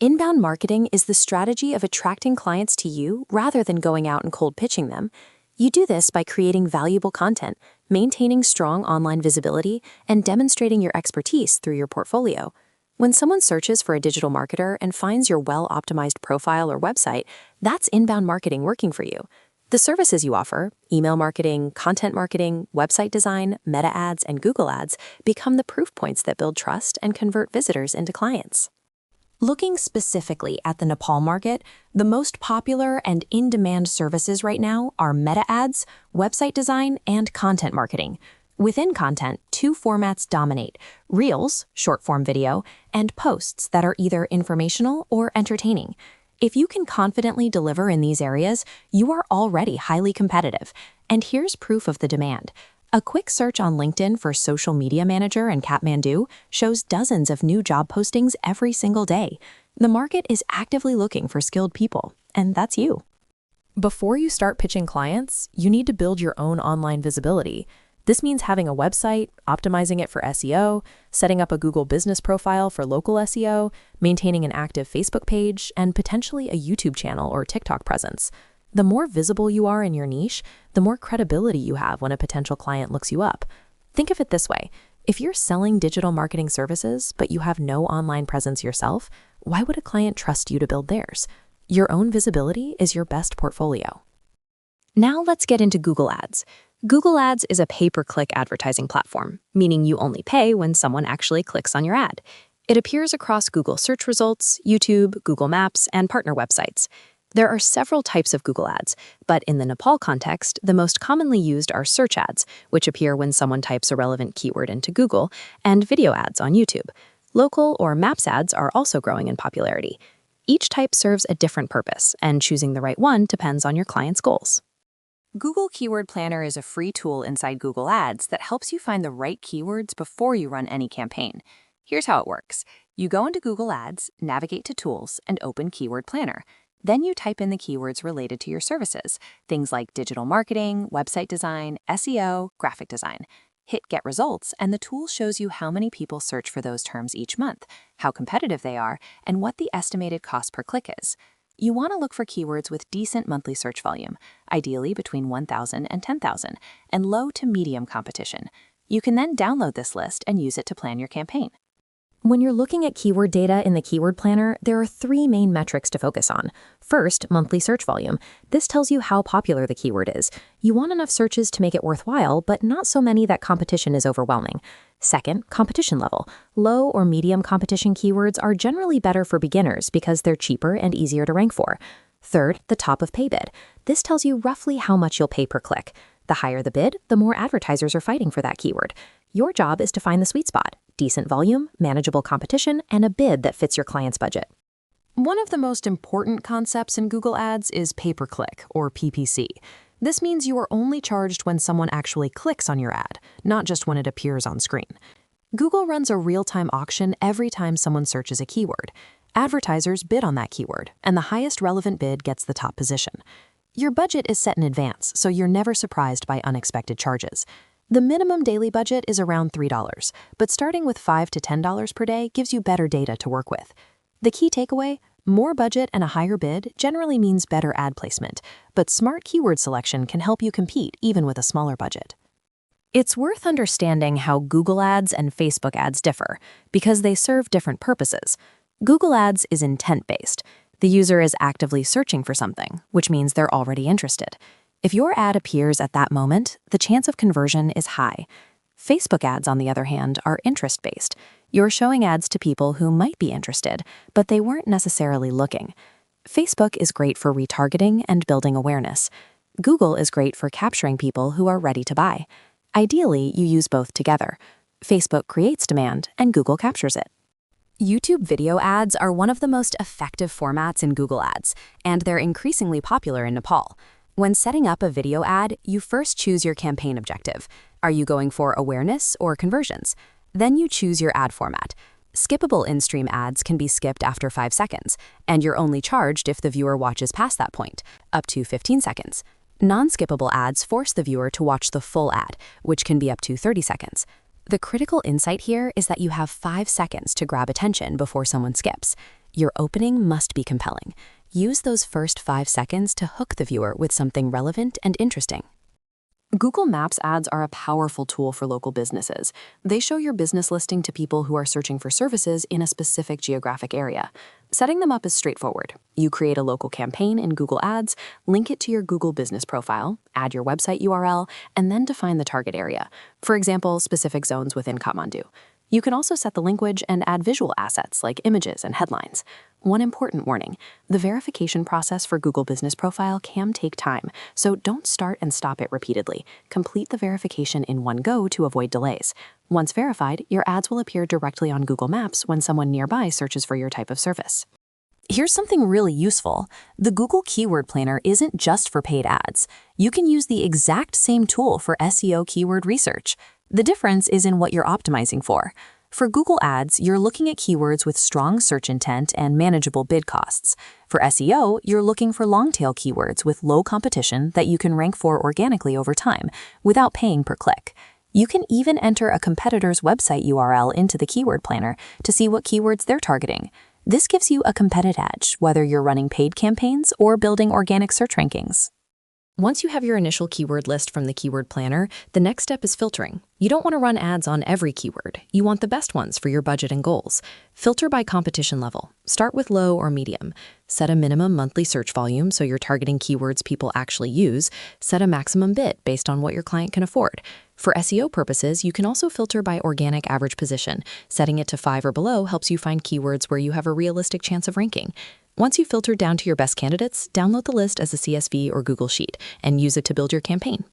Inbound marketing is the strategy of attracting clients to you rather than going out and cold pitching them. You do this by creating valuable content, maintaining strong online visibility, and demonstrating your expertise through your portfolio. When someone searches for a digital marketer and finds your well-optimized profile or website, that's inbound marketing working for you. The services you offer, email marketing, content marketing, website design, meta ads, and Google ads, become the proof points that build trust and convert visitors into clients. Looking specifically at the Nepal market, the most popular and in-demand services right now are meta ads, website design, and content marketing. Within content, 2 formats dominate: Reels, short-form video, and posts that are either informational or entertaining. If you can confidently deliver in these areas, you are already highly competitive. And here's proof of the demand. A quick search on LinkedIn for social media manager in Kathmandu shows dozens of new job postings every single day. The market is actively looking for skilled people, and that's you. Before you start pitching clients, you need to build your own online visibility. This means having a website, optimizing it for SEO, setting up a Google business profile for local SEO, maintaining an active Facebook page, and potentially a YouTube channel or TikTok presence. The more visible you are in your niche, the more credibility you have when a potential client looks you up. Think of it this way. If you're selling digital marketing services, but you have no online presence yourself, why would a client trust you to build theirs? Your own visibility is your best portfolio. Now let's get into Google Ads. Google Ads is a pay-per-click advertising platform, meaning you only pay when someone actually clicks on your ad. It appears across Google search results, YouTube, Google Maps, and partner websites. There are several types of Google Ads, but in the Nepal context, the most commonly used are search ads, which appear when someone types a relevant keyword into Google, and video ads on YouTube. Local or Maps ads are also growing in popularity. Each type serves a different purpose, and choosing the right one depends on your client's goals. Google Keyword Planner is a free tool inside Google Ads that helps you find the right keywords before you run any campaign. Here's how it works. You go into Google Ads, navigate to Tools, and open Keyword Planner. Then you type in the keywords related to your services, things like digital marketing, website design, SEO, graphic design. Hit Get Results, and the tool shows you how many people search for those terms each month, how competitive they are, and what the estimated cost per click is. You want to look for keywords with decent monthly search volume, ideally between 1,000 and 10,000, and low to medium competition. You can then download this list and use it to plan your campaign. When you're looking at keyword data in the Keyword Planner, there are 3 main metrics to focus on. First, monthly search volume. This tells you how popular the keyword is. You want enough searches to make it worthwhile, but not so many that competition is overwhelming. Second, competition level. Low or medium competition keywords are generally better for beginners because they're cheaper and easier to rank for. Third, the top of pay bid. This tells you roughly how much you'll pay per click. The higher the bid, the more advertisers are fighting for that keyword. Your job is to find the sweet spot: decent volume, manageable competition, and a bid that fits your client's budget. One of the most important concepts in Google Ads is pay-per-click, or PPC. This means you are only charged when someone actually clicks on your ad, not just when it appears on screen. Google runs a real-time auction every time someone searches a keyword. Advertisers bid on that keyword, and the highest relevant bid gets the top position. Your budget is set in advance, so you're never surprised by unexpected charges. The minimum daily budget is around $3, but starting with $5 to $10 per day gives you better data to work with. The key takeaway: more budget and a higher bid generally means better ad placement, but smart keyword selection can help you compete even with a smaller budget. It's worth understanding how Google Ads and Facebook ads differ, because they serve different purposes. Google Ads is intent-based. The user is actively searching for something, which means they're already interested. If your ad appears at that moment, the chance of conversion is high. Facebook ads, on the other hand, are interest-based. You're showing ads to people who might be interested, but they weren't necessarily looking. Facebook is great for retargeting and building awareness. Google is great for capturing people who are ready to buy. Ideally, you use both together. Facebook creates demand, and Google captures it. YouTube video ads are one of the most effective formats in Google Ads, and they're increasingly popular in Nepal. When setting up a video ad, you first choose your campaign objective. Are you going for awareness or conversions? Then you choose your ad format. Skippable in-stream ads can be skipped after 5 seconds, and you're only charged if the viewer watches past that point, up to 15 seconds. Non-skippable ads force the viewer to watch the full ad, which can be up to 30 seconds. The critical insight here is that you have 5 seconds to grab attention before someone skips. Your opening must be compelling. Use those first 5 seconds to hook the viewer with something relevant and interesting. Google Maps ads are a powerful tool for local businesses. They show your business listing to people who are searching for services in a specific geographic area. Setting them up is straightforward. You create a local campaign in Google Ads, link it to your Google business profile, add your website URL, and then define the target area. For example, specific zones within Kathmandu. You can also set the language and add visual assets like images and headlines. One important warning: the verification process for Google Business Profile can take time, so don't start and stop it repeatedly. Complete the verification in one go to avoid delays. Once verified, your ads will appear directly on Google Maps when someone nearby searches for your type of service. Here's something really useful. The Google Keyword Planner isn't just for paid ads. You can use the exact same tool for SEO keyword research. The difference is in what you're optimizing for. For Google Ads, you're looking at keywords with strong search intent and manageable bid costs. For SEO, you're looking for long-tail keywords with low competition that you can rank for organically over time without paying per click. You can even enter a competitor's website URL into the Keyword Planner to see what keywords they're targeting. This gives you a competitive edge, whether you're running paid campaigns or building organic search rankings. Once you have your initial keyword list from the Keyword Planner, the next step is filtering. You don't want to run ads on every keyword. You want the best ones for your budget and goals. Filter by competition level. Start with low or medium. Set a minimum monthly search volume so you're targeting keywords people actually use. Set a maximum bid based on what your client can afford. For SEO purposes, you can also filter by organic average position. Setting it to 5 or below helps you find keywords where you have a realistic chance of ranking. Once you've filtered down to your best candidates, download the list as a CSV or Google Sheet and use it to build your campaign.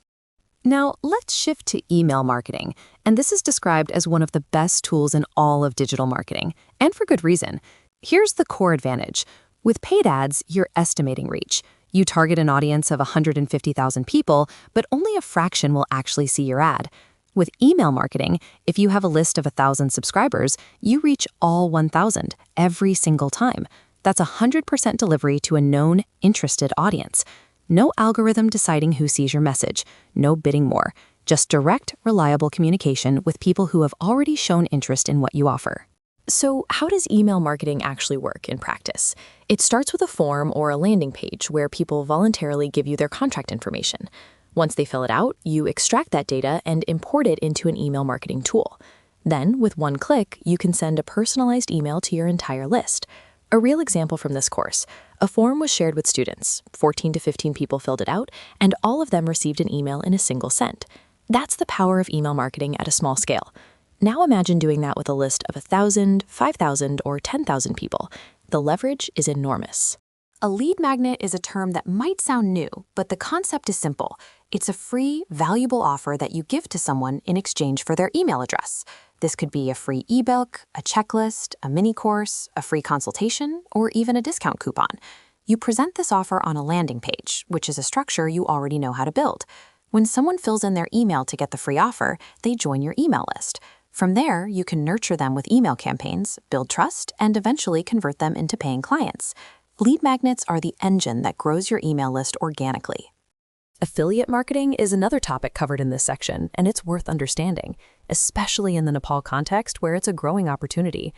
Now, let's shift to email marketing, and this is described as one of the best tools in all of digital marketing, and for good reason. Here's the core advantage. With paid ads, you're estimating reach. You target an audience of 150,000 people, but only a fraction will actually see your ad. With email marketing, if you have a list of 1,000 subscribers, you reach all 1,000 every single time. That's 100% delivery to a known, interested audience. No algorithm deciding who sees your message. No bidding more. Just direct, reliable communication with people who have already shown interest in what you offer. So how does email marketing actually work in practice? It starts with a form or a landing page where people voluntarily give you their contact information. Once they fill it out, you extract that data and import it into an email marketing tool. Then, with one click, you can send a personalized email to your entire list. A real example from this course: a form was shared with students, 14 to 15 people filled it out, and all of them received an email in a single send. That's the power of email marketing at a small scale. Now imagine doing that with a list of 1,000, 5,000, or 10,000 people. The leverage is enormous. A lead magnet is a term that might sound new, but the concept is simple. It's a free, valuable offer that you give to someone in exchange for their email address. This could be a free ebook, a checklist, a mini course, a free consultation, or even a discount coupon. You present this offer on a landing page, which is a structure you already know how to build. When someone fills in their email to get the free offer, they join your email list. From there, you can nurture them with email campaigns, build trust, and eventually convert them into paying clients. Lead magnets are the engine that grows your email list organically. Affiliate marketing is another topic covered in this section, and it's worth understanding, especially in the Nepal context where it's a growing opportunity.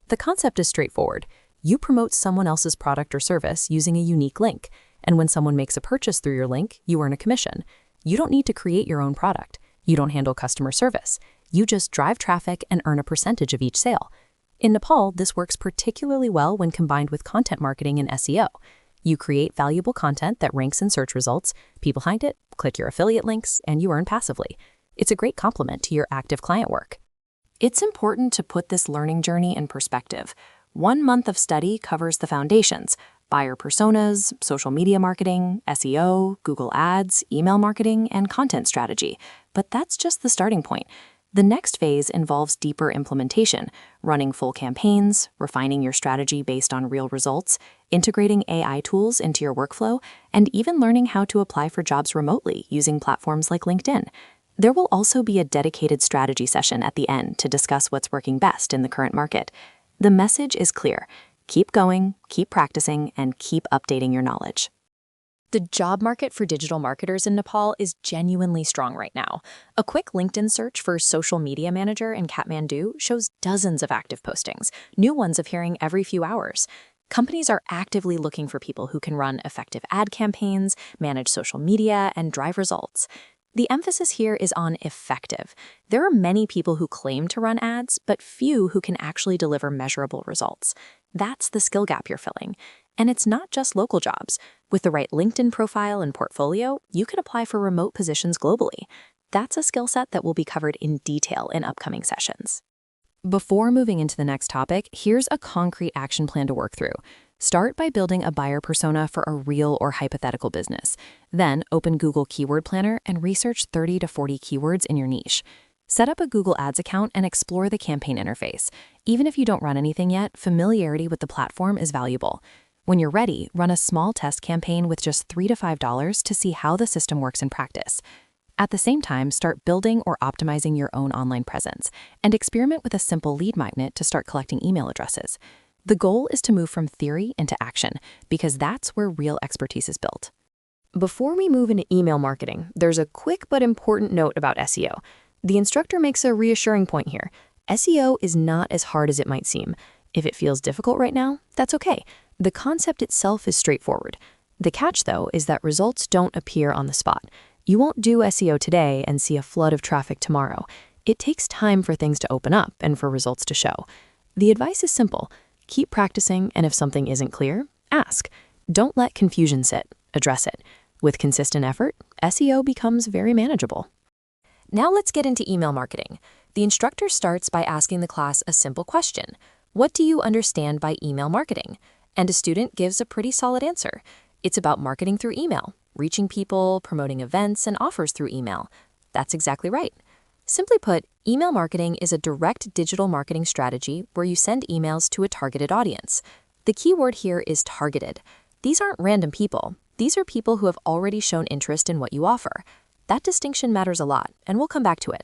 The concept is straightforward. You promote someone else's product or service using a unique link, and when someone makes a purchase through your link, you earn a commission. You don't need to create your own product. You don't handle customer service. You just drive traffic and earn a percentage of each sale. In Nepal, this works particularly well when combined with content marketing and SEO. You create valuable content that ranks in search results, people find it, click your affiliate links, and you earn passively. It's a great complement to your active client work. It's important to put this learning journey in perspective. 1 month of study covers the foundations: buyer personas, social media marketing, SEO, Google Ads, email marketing, and content strategy. But that's just the starting point. The next phase involves deeper implementation, running full campaigns, refining your strategy based on real results, integrating AI tools into your workflow, and even learning how to apply for jobs remotely using platforms like LinkedIn. There will also be a dedicated strategy session at the end to discuss what's working best in the current market. The message is clear: keep going, keep practicing, and keep updating your knowledge. The job market for digital marketers in Nepal is genuinely strong right now. A quick LinkedIn search for social media manager in Kathmandu shows dozens of active postings, new ones appearing every few hours. Companies are actively looking for people who can run effective ad campaigns, manage social media, and drive results. The emphasis here is on effective. There are many people who claim to run ads, but few who can actually deliver measurable results. That's the skill gap you're filling. And it's not just local jobs. With the right LinkedIn profile and portfolio, you can apply for remote positions globally. That's a skill set that will be covered in detail in upcoming sessions. Before moving into the next topic, here's a concrete action plan to work through. Start by building a buyer persona for a real or hypothetical business. Then open Google Keyword Planner and research 30 to 40 keywords in your niche. Set up a Google Ads account and explore the campaign interface. Even if you don't run anything yet, familiarity with the platform is valuable. When you're ready, run a small test campaign with just $3 to $5 to see how the system works in practice. At the same time, start building or optimizing your own online presence and experiment with a simple lead magnet to start collecting email addresses. The goal is to move from theory into action because that's where real expertise is built. Before we move into email marketing, there's a quick but important note about SEO. The instructor makes a reassuring point here. SEO is not as hard as it might seem. If it feels difficult right now, that's okay. The concept itself is straightforward. The catch, though, is that results don't appear on the spot. You won't do SEO today and see a flood of traffic tomorrow. It takes time for things to open up and for results to show. The advice is simple. Keep practicing, and if something isn't clear, ask. Don't let confusion sit. Address it. With consistent effort, SEO becomes very manageable. Now let's get into email marketing. The instructor starts by asking the class a simple question. What do you understand by email marketing? And a student gives a pretty solid answer. It's about marketing through email, reaching people, promoting events, and offers through email. That's exactly right. Simply put, email marketing is a direct digital marketing strategy where you send emails to a targeted audience. The key word here is targeted. These aren't random people. These are people who have already shown interest in what you offer. That distinction matters a lot, and we'll come back to it.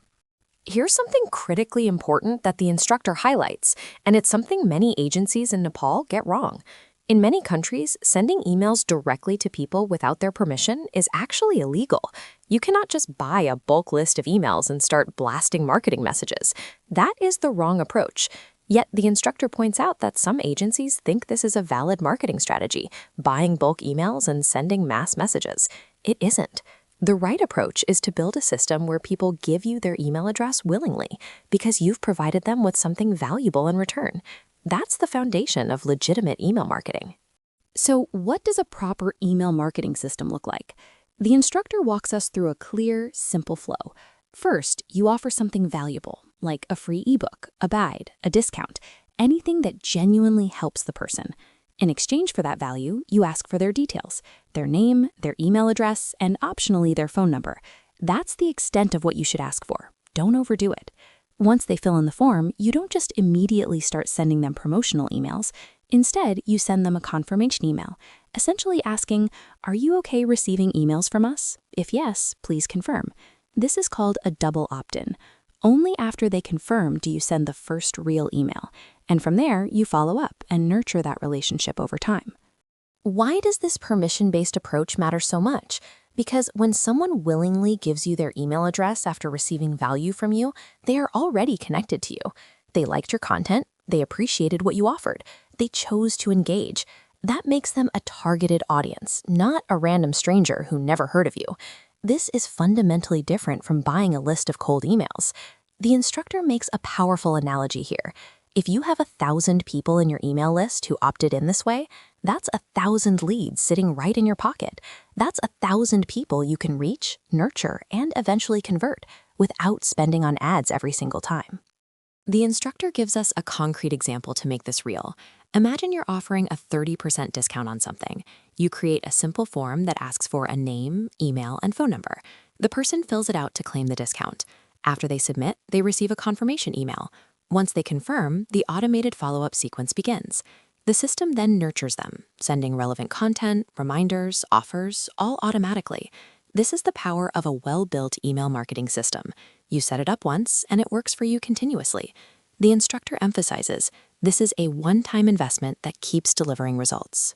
Here's something critically important that the instructor highlights, and it's something many agencies in Nepal get wrong. In many countries, sending emails directly to people without their permission is actually illegal. You cannot just buy a bulk list of emails and start blasting marketing messages. That is the wrong approach. Yet the instructor points out that some agencies think this is a valid marketing strategy, buying bulk emails and sending mass messages. It isn't. The right approach is to build a system where people give you their email address willingly because you've provided them with something valuable in return. That's the foundation of legitimate email marketing. So what does a proper email marketing system look like? The instructor walks us through a clear, simple flow. First, you offer something valuable, like a free ebook, a guide, a discount, anything that genuinely helps the person. In exchange for that value, you ask for their details, their name, their email address, and optionally their phone number. That's the extent of what you should ask for. Don't overdo it. Once they fill in the form, you don't just immediately start sending them promotional emails. Instead, you send them a confirmation email, essentially asking, "Are you okay receiving emails from us? If yes, please confirm." This is called a double opt-in. Only after they confirm do you send the first real email. And from there, you follow up and nurture that relationship over time. Why does this permission-based approach matter so much? Because when someone willingly gives you their email address after receiving value from you, they are already connected to you. They liked your content, they appreciated what you offered, they chose to engage. That makes them a targeted audience, not a random stranger who never heard of you. This is fundamentally different from buying a list of cold emails. The instructor makes a powerful analogy here. If you have 1,000 people in your email list who opted in this way, that's 1,000 leads sitting right in your pocket. That's 1,000 people you can reach, nurture, and eventually convert without spending on ads every single time. The instructor gives us a concrete example to make this real. Imagine you're offering a 30% discount on something. You create a simple form that asks for a name, email, and phone number. The person fills it out to claim the discount. After they submit, they receive a confirmation email. Once they confirm, the automated follow-up sequence begins. The system then nurtures them, sending relevant content, reminders, offers, all automatically. This is the power of a well-built email marketing system. You set it up once, and it works for you continuously. The instructor emphasizes, this is a one-time investment that keeps delivering results.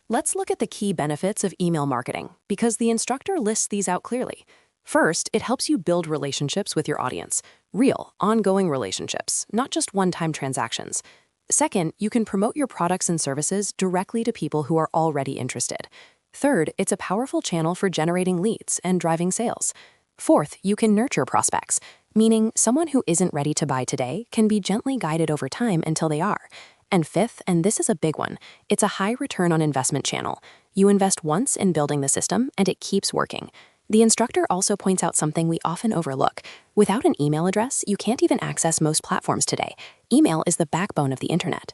Let's look at the key benefits of email marketing, because the instructor lists these out clearly. First, it helps you build relationships with your audience. Real, ongoing relationships, not just one-time transactions. Second, you can promote your products and services directly to people who are already interested. Third, it's a powerful channel for generating leads and driving sales. Fourth, you can nurture prospects, meaning someone who isn't ready to buy today can be gently guided over time until they are. And fifth, and this is a big one, it's a high return on investment channel. You invest once in building the system, and it keeps working. The instructor also points out something we often overlook. Without an email address, you can't even access most platforms today. Email is the backbone of the internet.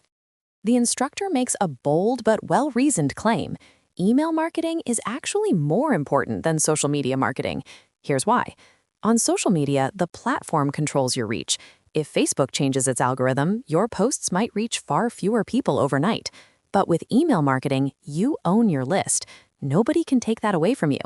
The instructor makes a bold but well-reasoned claim. Email marketing is actually more important than social media marketing. Here's why. On social media, the platform controls your reach. If Facebook changes its algorithm, your posts might reach far fewer people overnight. But with email marketing, you own your list. Nobody can take that away from you.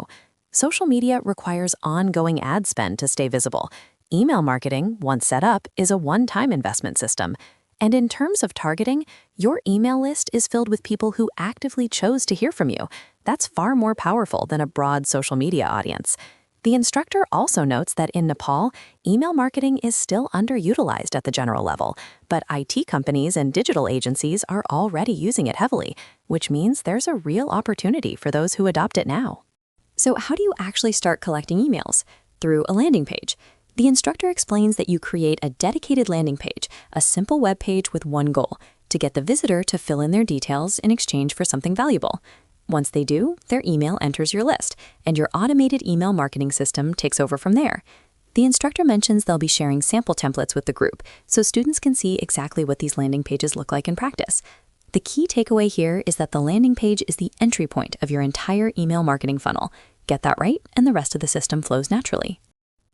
Social media requires ongoing ad spend to stay visible. Email marketing, once set up, is a one-time investment system. And in terms of targeting, your email list is filled with people who actively chose to hear from you. That's far more powerful than a broad social media audience. The instructor also notes that in Nepal, email marketing is still underutilized at the general level, but IT companies and digital agencies are already using it heavily, which means there's a real opportunity for those who adopt it now. So how do you actually start collecting emails? Through a landing page. The instructor explains that you create a dedicated landing page, a simple web page with one goal, to get the visitor to fill in their details in exchange for something valuable. Once they do, their email enters your list, and your automated email marketing system takes over from there. The instructor mentions they'll be sharing sample templates with the group, so students can see exactly what these landing pages look like in practice. The key takeaway here is that the landing page is the entry point of your entire email marketing funnel. Get that right, and the rest of the system flows naturally.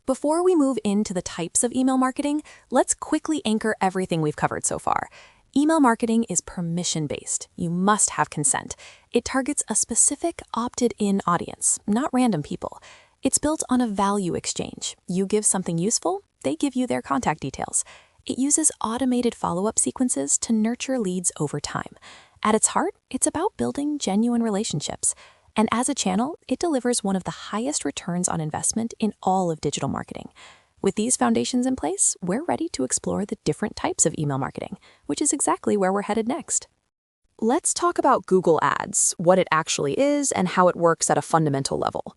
Before we move into the types of email marketing, let's quickly anchor everything we've covered so far. Email marketing is permission-based. You must have consent. It targets a specific opted-in audience, not random people. It's built on a value exchange. You give something useful, they give you their contact details. It uses automated follow-up sequences to nurture leads over time. At its heart, it's about building genuine relationships. And as a channel, it delivers one of the highest returns on investment in all of digital marketing. With these foundations in place, we're ready to explore the different types of email marketing, which is exactly where we're headed next. Let's talk about Google Ads, what it actually is, and how it works at a fundamental level.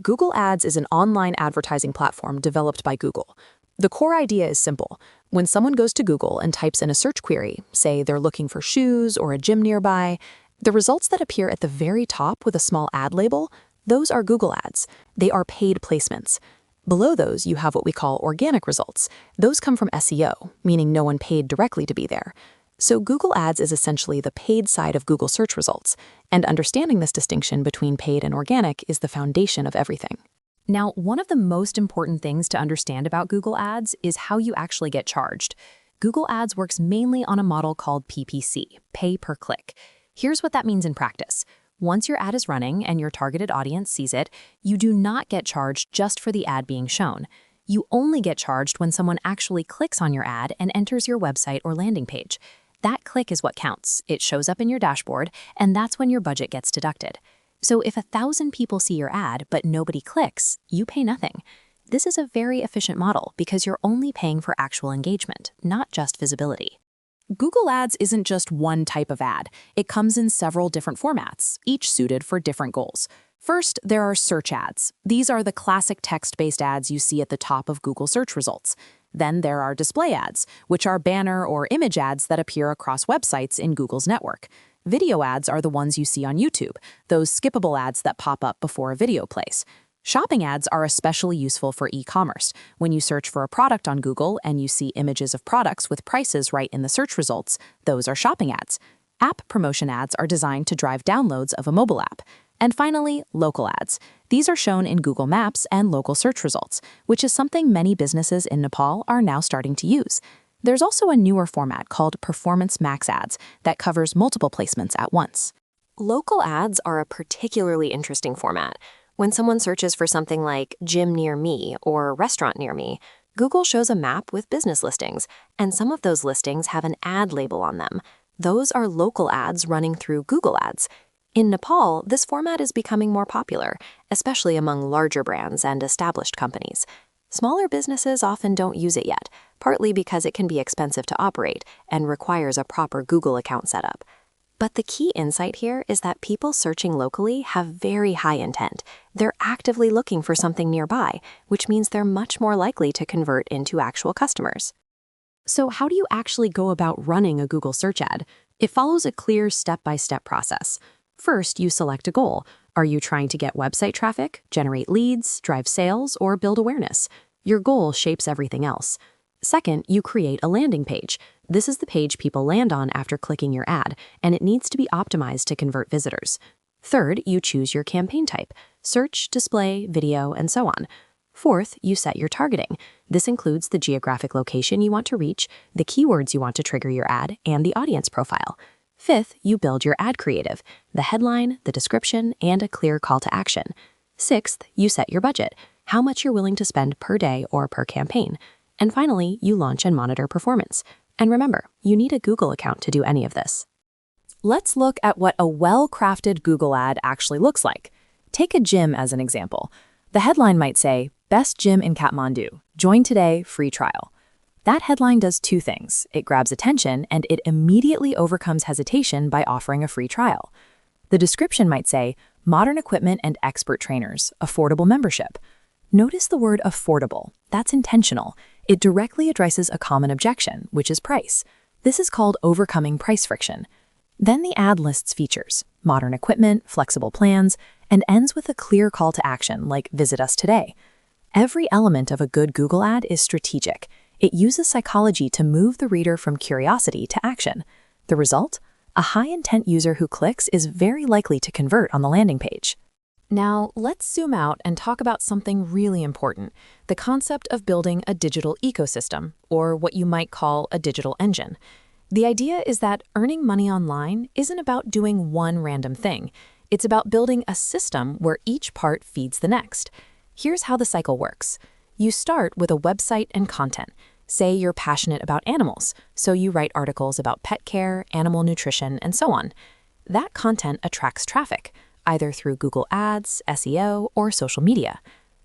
Google Ads is an online advertising platform developed by Google. The core idea is simple. When someone goes to Google and types in a search query, say they're looking for shoes or a gym nearby, the results that appear at the very top with a small ad label, those are Google Ads. They are paid placements. Below those, you have what we call organic results. Those come from SEO, meaning no one paid directly to be there. So Google Ads is essentially the paid side of Google search results, and understanding this distinction between paid and organic is the foundation of everything. Now, one of the most important things to understand about Google Ads is how you actually get charged. Google Ads works mainly on a model called PPC, pay per click. Here's what that means in practice. Once your ad is running and your targeted audience sees it, you do not get charged just for the ad being shown. You only get charged when someone actually clicks on your ad and enters your website or landing page. That click is what counts. It shows up in your dashboard, and that's when your budget gets deducted. So if 1,000 people see your ad but nobody clicks, you pay nothing. This is a very efficient model because you're only paying for actual engagement, not just visibility. Google Ads isn't just one type of ad. It comes in several different formats, each suited for different goals. First, there are search ads. These are the classic text-based ads you see at the top of Google search results. Then there are display ads, which are banner or image ads that appear across websites in Google's network. Video ads are the ones you see on YouTube, those skippable ads that pop up before a video plays. Shopping ads are especially useful for e-commerce. When you search for a product on Google and you see images of products with prices right in the search results, those are shopping ads. App promotion ads are designed to drive downloads of a mobile app. And finally, local ads. These are shown in Google Maps and local search results, which is something many businesses in Nepal are now starting to use. There's also a newer format called Performance Max ads that covers multiple placements at once. Local ads are a particularly interesting format. When someone searches for something like gym near me or restaurant near me, Google shows a map with business listings, and some of those listings have an ad label on them. Those are local ads running through Google Ads. In Nepal, this format is becoming more popular, especially among larger brands and established companies. Smaller businesses often don't use it yet, partly because it can be expensive to operate and requires a proper Google account setup. But the key insight here is that people searching locally have very high intent. They're actively looking for something nearby, which means they're much more likely to convert into actual customers. So how do you actually go about running a Google search ad? It follows a clear step-by-step process. First, you select a goal. Are you trying to get website traffic, generate leads, drive sales, or build awareness? Your goal shapes everything else. Second, you create a landing page. This is the page people land on after clicking your ad, and it needs to be optimized to convert visitors. Third, you choose your campaign type: search, display, video, and so on. Fourth, you set your targeting. This includes the geographic location you want to reach, the keywords you want to trigger your ad, and the audience profile. Fifth, you build your ad creative: the headline, the description, and a clear call to action. Sixth, you set your budget: how much you're willing to spend per day or per campaign. And finally, you launch and monitor performance. And remember, you need a Google account to do any of this. Let's look at what a well-crafted Google ad actually looks like. Take a gym as an example. The headline might say, "Best Gym in Kathmandu. Join today, free trial." That headline does two things. It grabs attention and it immediately overcomes hesitation by offering a free trial. The description might say, "Modern equipment and expert trainers, affordable membership." Notice the word affordable. That's intentional. It directly addresses a common objection, which is price. This is called overcoming price friction. Then the ad lists features: modern equipment, flexible plans, and ends with a clear call to action like "visit us today." Every element of a good Google ad is strategic. It uses psychology to move the reader from curiosity to action. The result? A high-intent user who clicks is very likely to convert on the landing page. Now, let's zoom out and talk about something really important: the concept of building a digital ecosystem, or what you might call a digital engine. The idea is that earning money online isn't about doing one random thing. It's about building a system where each part feeds the next. Here's how the cycle works. You start with a website and content. Say you're passionate about animals, so you write articles about pet care, animal nutrition, and so on. That content attracts traffic, either through Google Ads, SEO, or social media.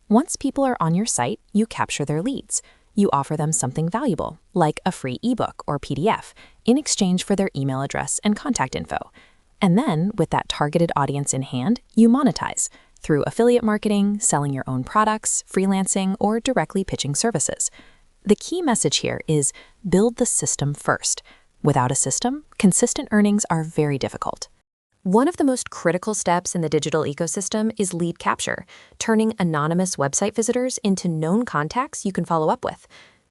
Once people are on your site, you capture their leads. You offer them something valuable, like a free ebook or PDF, in exchange for their email address and contact info. And then, with that targeted audience in hand, you monetize through affiliate marketing, selling your own products, freelancing, or directly pitching services. The key message here is build the system first. Without a system, consistent earnings are very difficult. One of the most critical steps in the digital ecosystem is lead capture, turning anonymous website visitors into known contacts you can follow up with.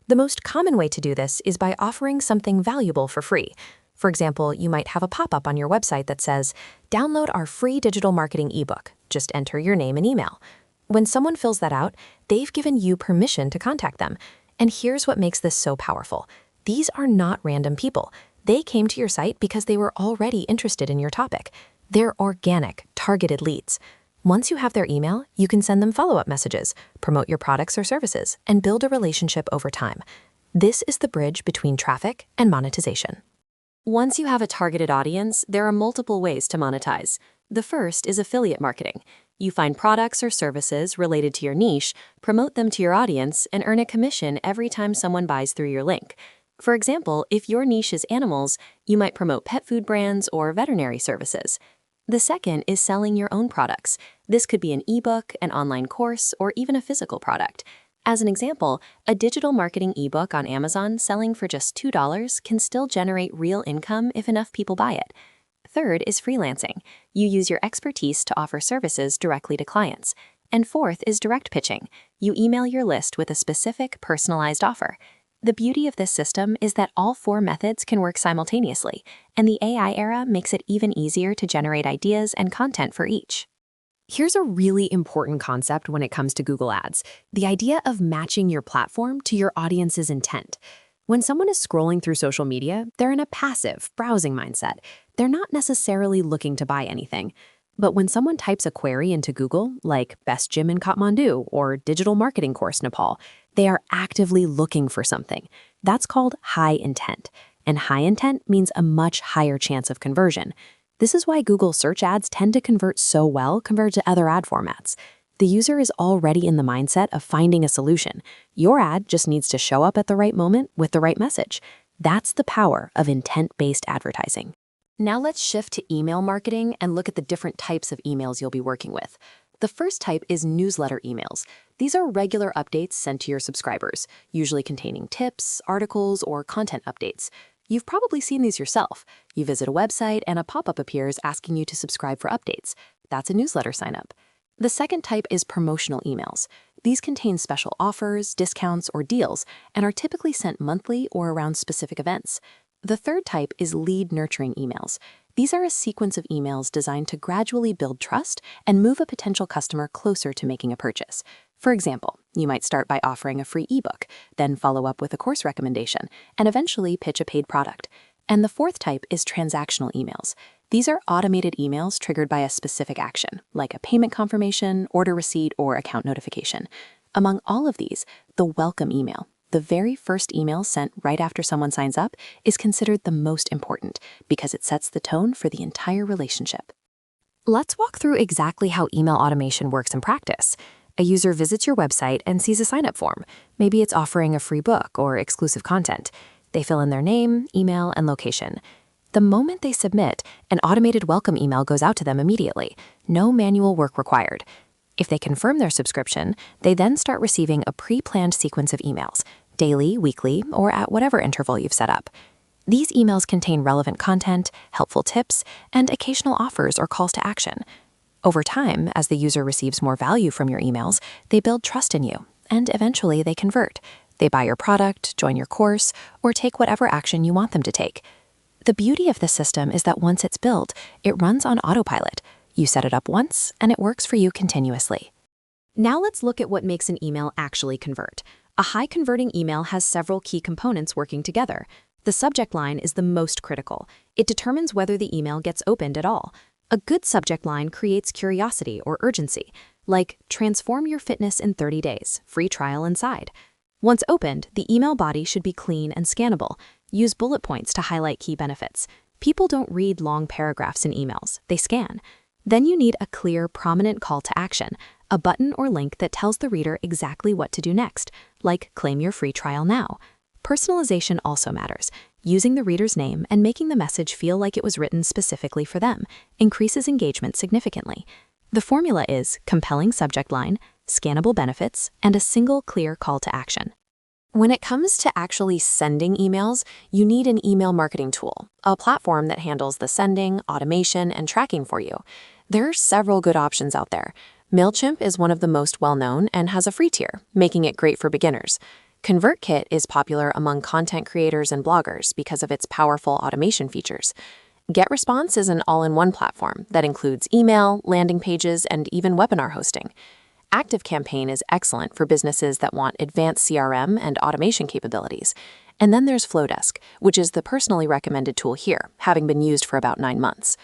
The most common way to do this is by offering something valuable for free. For example, you might have a pop-up on your website that says, "Download our free digital marketing ebook. Just enter your name and email." When someone fills that out, they've given you permission to contact them. And here's what makes this so powerful. These are not random people. They came to your site because they were already interested in your topic. They're organic, targeted leads. Once you have their email, you can send them follow-up messages, promote your products or services, and build a relationship over time. This is the bridge between traffic and monetization. Once you have a targeted audience, there are multiple ways to monetize. The first is affiliate marketing. You find products or services related to your niche, promote them to your audience, and earn a commission every time someone buys through your link. For example, if your niche is animals, you might promote pet food brands or veterinary services. The second is selling your own products. This could be an ebook, an online course, or even a physical product. As an example, a digital marketing ebook on Amazon selling for just $2 can still generate real income if enough people buy it. Third is freelancing. You use your expertise to offer services directly to clients. And fourth is direct pitching. You email your list with a specific, personalized offer. The beauty of this system is that all four methods can work simultaneously, and the AI era makes it even easier to generate ideas and content for each. Here's a really important concept when it comes to Google Ads: the idea of matching your platform to your audience's intent. When someone is scrolling through social media, they're in a passive, browsing mindset. They're not necessarily looking to buy anything. But when someone types a query into Google, like best gym in Kathmandu or digital marketing course Nepal, they are actively looking for something. That's called high intent. And high intent means a much higher chance of conversion. This is why Google search ads tend to convert so well compared to other ad formats. The user is already in the mindset of finding a solution. Your ad just needs to show up at the right moment with the right message. That's the power of intent-based advertising. Now let's shift to email marketing and look at the different types of emails you'll be working with. The first type is newsletter emails. These are regular updates sent to your subscribers, usually containing tips, articles, or content updates. You've probably seen these yourself. You visit a website and a pop-up appears asking you to subscribe for updates. That's a newsletter sign-up. The second type is promotional emails. These contain special offers, discounts, or deals, and are typically sent monthly or around specific events. The third type is lead nurturing emails. These are a sequence of emails designed to gradually build trust and move a potential customer closer to making a purchase. For example, you might start by offering a free ebook, then follow up with a course recommendation, and eventually pitch a paid product. And the fourth type is transactional emails. These are automated emails triggered by a specific action, like a payment confirmation, order receipt, or account notification. Among all of these, the welcome email, the very first email sent right after someone signs up, is considered the most important because it sets the tone for the entire relationship. Let's walk through exactly how email automation works in practice. A user visits your website and sees a sign-up form. Maybe it's offering a free book or exclusive content. They fill in their name, email, and location. The moment they submit, an automated welcome email goes out to them immediately. No manual work required. If they confirm their subscription, they then start receiving a pre-planned sequence of emails, daily, weekly, or at whatever interval you've set up. These emails contain relevant content, helpful tips, and occasional offers or calls to action. Over time, as the user receives more value from your emails, they build trust in you, and eventually they convert. They buy your product, join your course, or take whatever action you want them to take. The beauty of this system is that once it's built, it runs on autopilot. You set it up once, and it works for you continuously. Now let's look at what makes an email actually convert. A high-converting email has several key components working together. The subject line is the most critical. It determines whether the email gets opened at all. A good subject line creates curiosity or urgency, like "Transform your fitness in 30 days, free trial inside." Once opened, the email body should be clean and scannable. Use bullet points to highlight key benefits. People don't read long paragraphs in emails, they scan. Then you need a clear, prominent call to action, a button or link that tells the reader exactly what to do next, like claim your free trial now. Personalization also matters. Using the reader's name and making the message feel like it was written specifically for them increases engagement significantly. The formula is compelling subject line, scannable benefits, and a single clear call to action. When it comes to actually sending emails, you need an email marketing tool, a platform that handles the sending, automation, and tracking for you. There are several good options out there. MailChimp is one of the most well-known and has a free tier, making it great for beginners. ConvertKit is popular among content creators and bloggers because of its powerful automation features. GetResponse is an all-in-one platform that includes email, landing pages, and even webinar hosting. ActiveCampaign is excellent for businesses that want advanced CRM and automation capabilities. And then there's Flowdesk, which is the personally recommended tool here, having been used for about 9 months.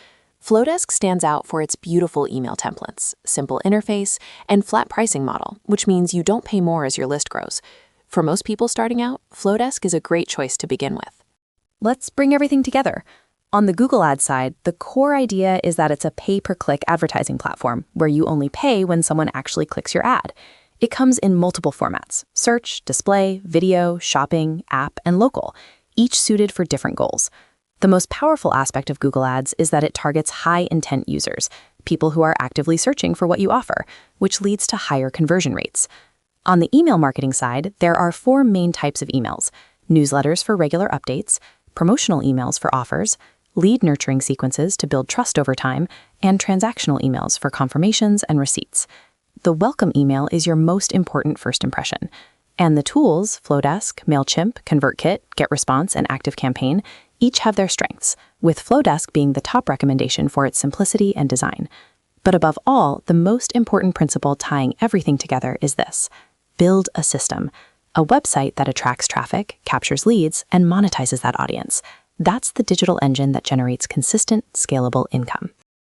Flowdesk stands out for its beautiful email templates, simple interface, and flat pricing model, which means you don't pay more as your list grows. For most people starting out, Flowdesk is a great choice to begin with. Let's bring everything together. On the Google Ads side, the core idea is that it's a pay-per-click advertising platform where you only pay when someone actually clicks your ad. It comes in multiple formats: search, display, video, shopping, app, and local, each suited for different goals. The most powerful aspect of Google Ads is that it targets high-intent users, people who are actively searching for what you offer, which leads to higher conversion rates. On the email marketing side, there are 4 main types of emails: newsletters for regular updates, promotional emails for offers, lead nurturing sequences to build trust over time, and transactional emails for confirmations and receipts. The welcome email is your most important first impression. And the tools, Flowdesk, MailChimp, ConvertKit, GetResponse, and ActiveCampaign, each have their strengths, with Flowdesk being the top recommendation for its simplicity and design. But above all, the most important principle tying everything together is this: build a system, a website that attracts traffic, captures leads, and monetizes that audience. That's the digital engine that generates consistent, scalable income.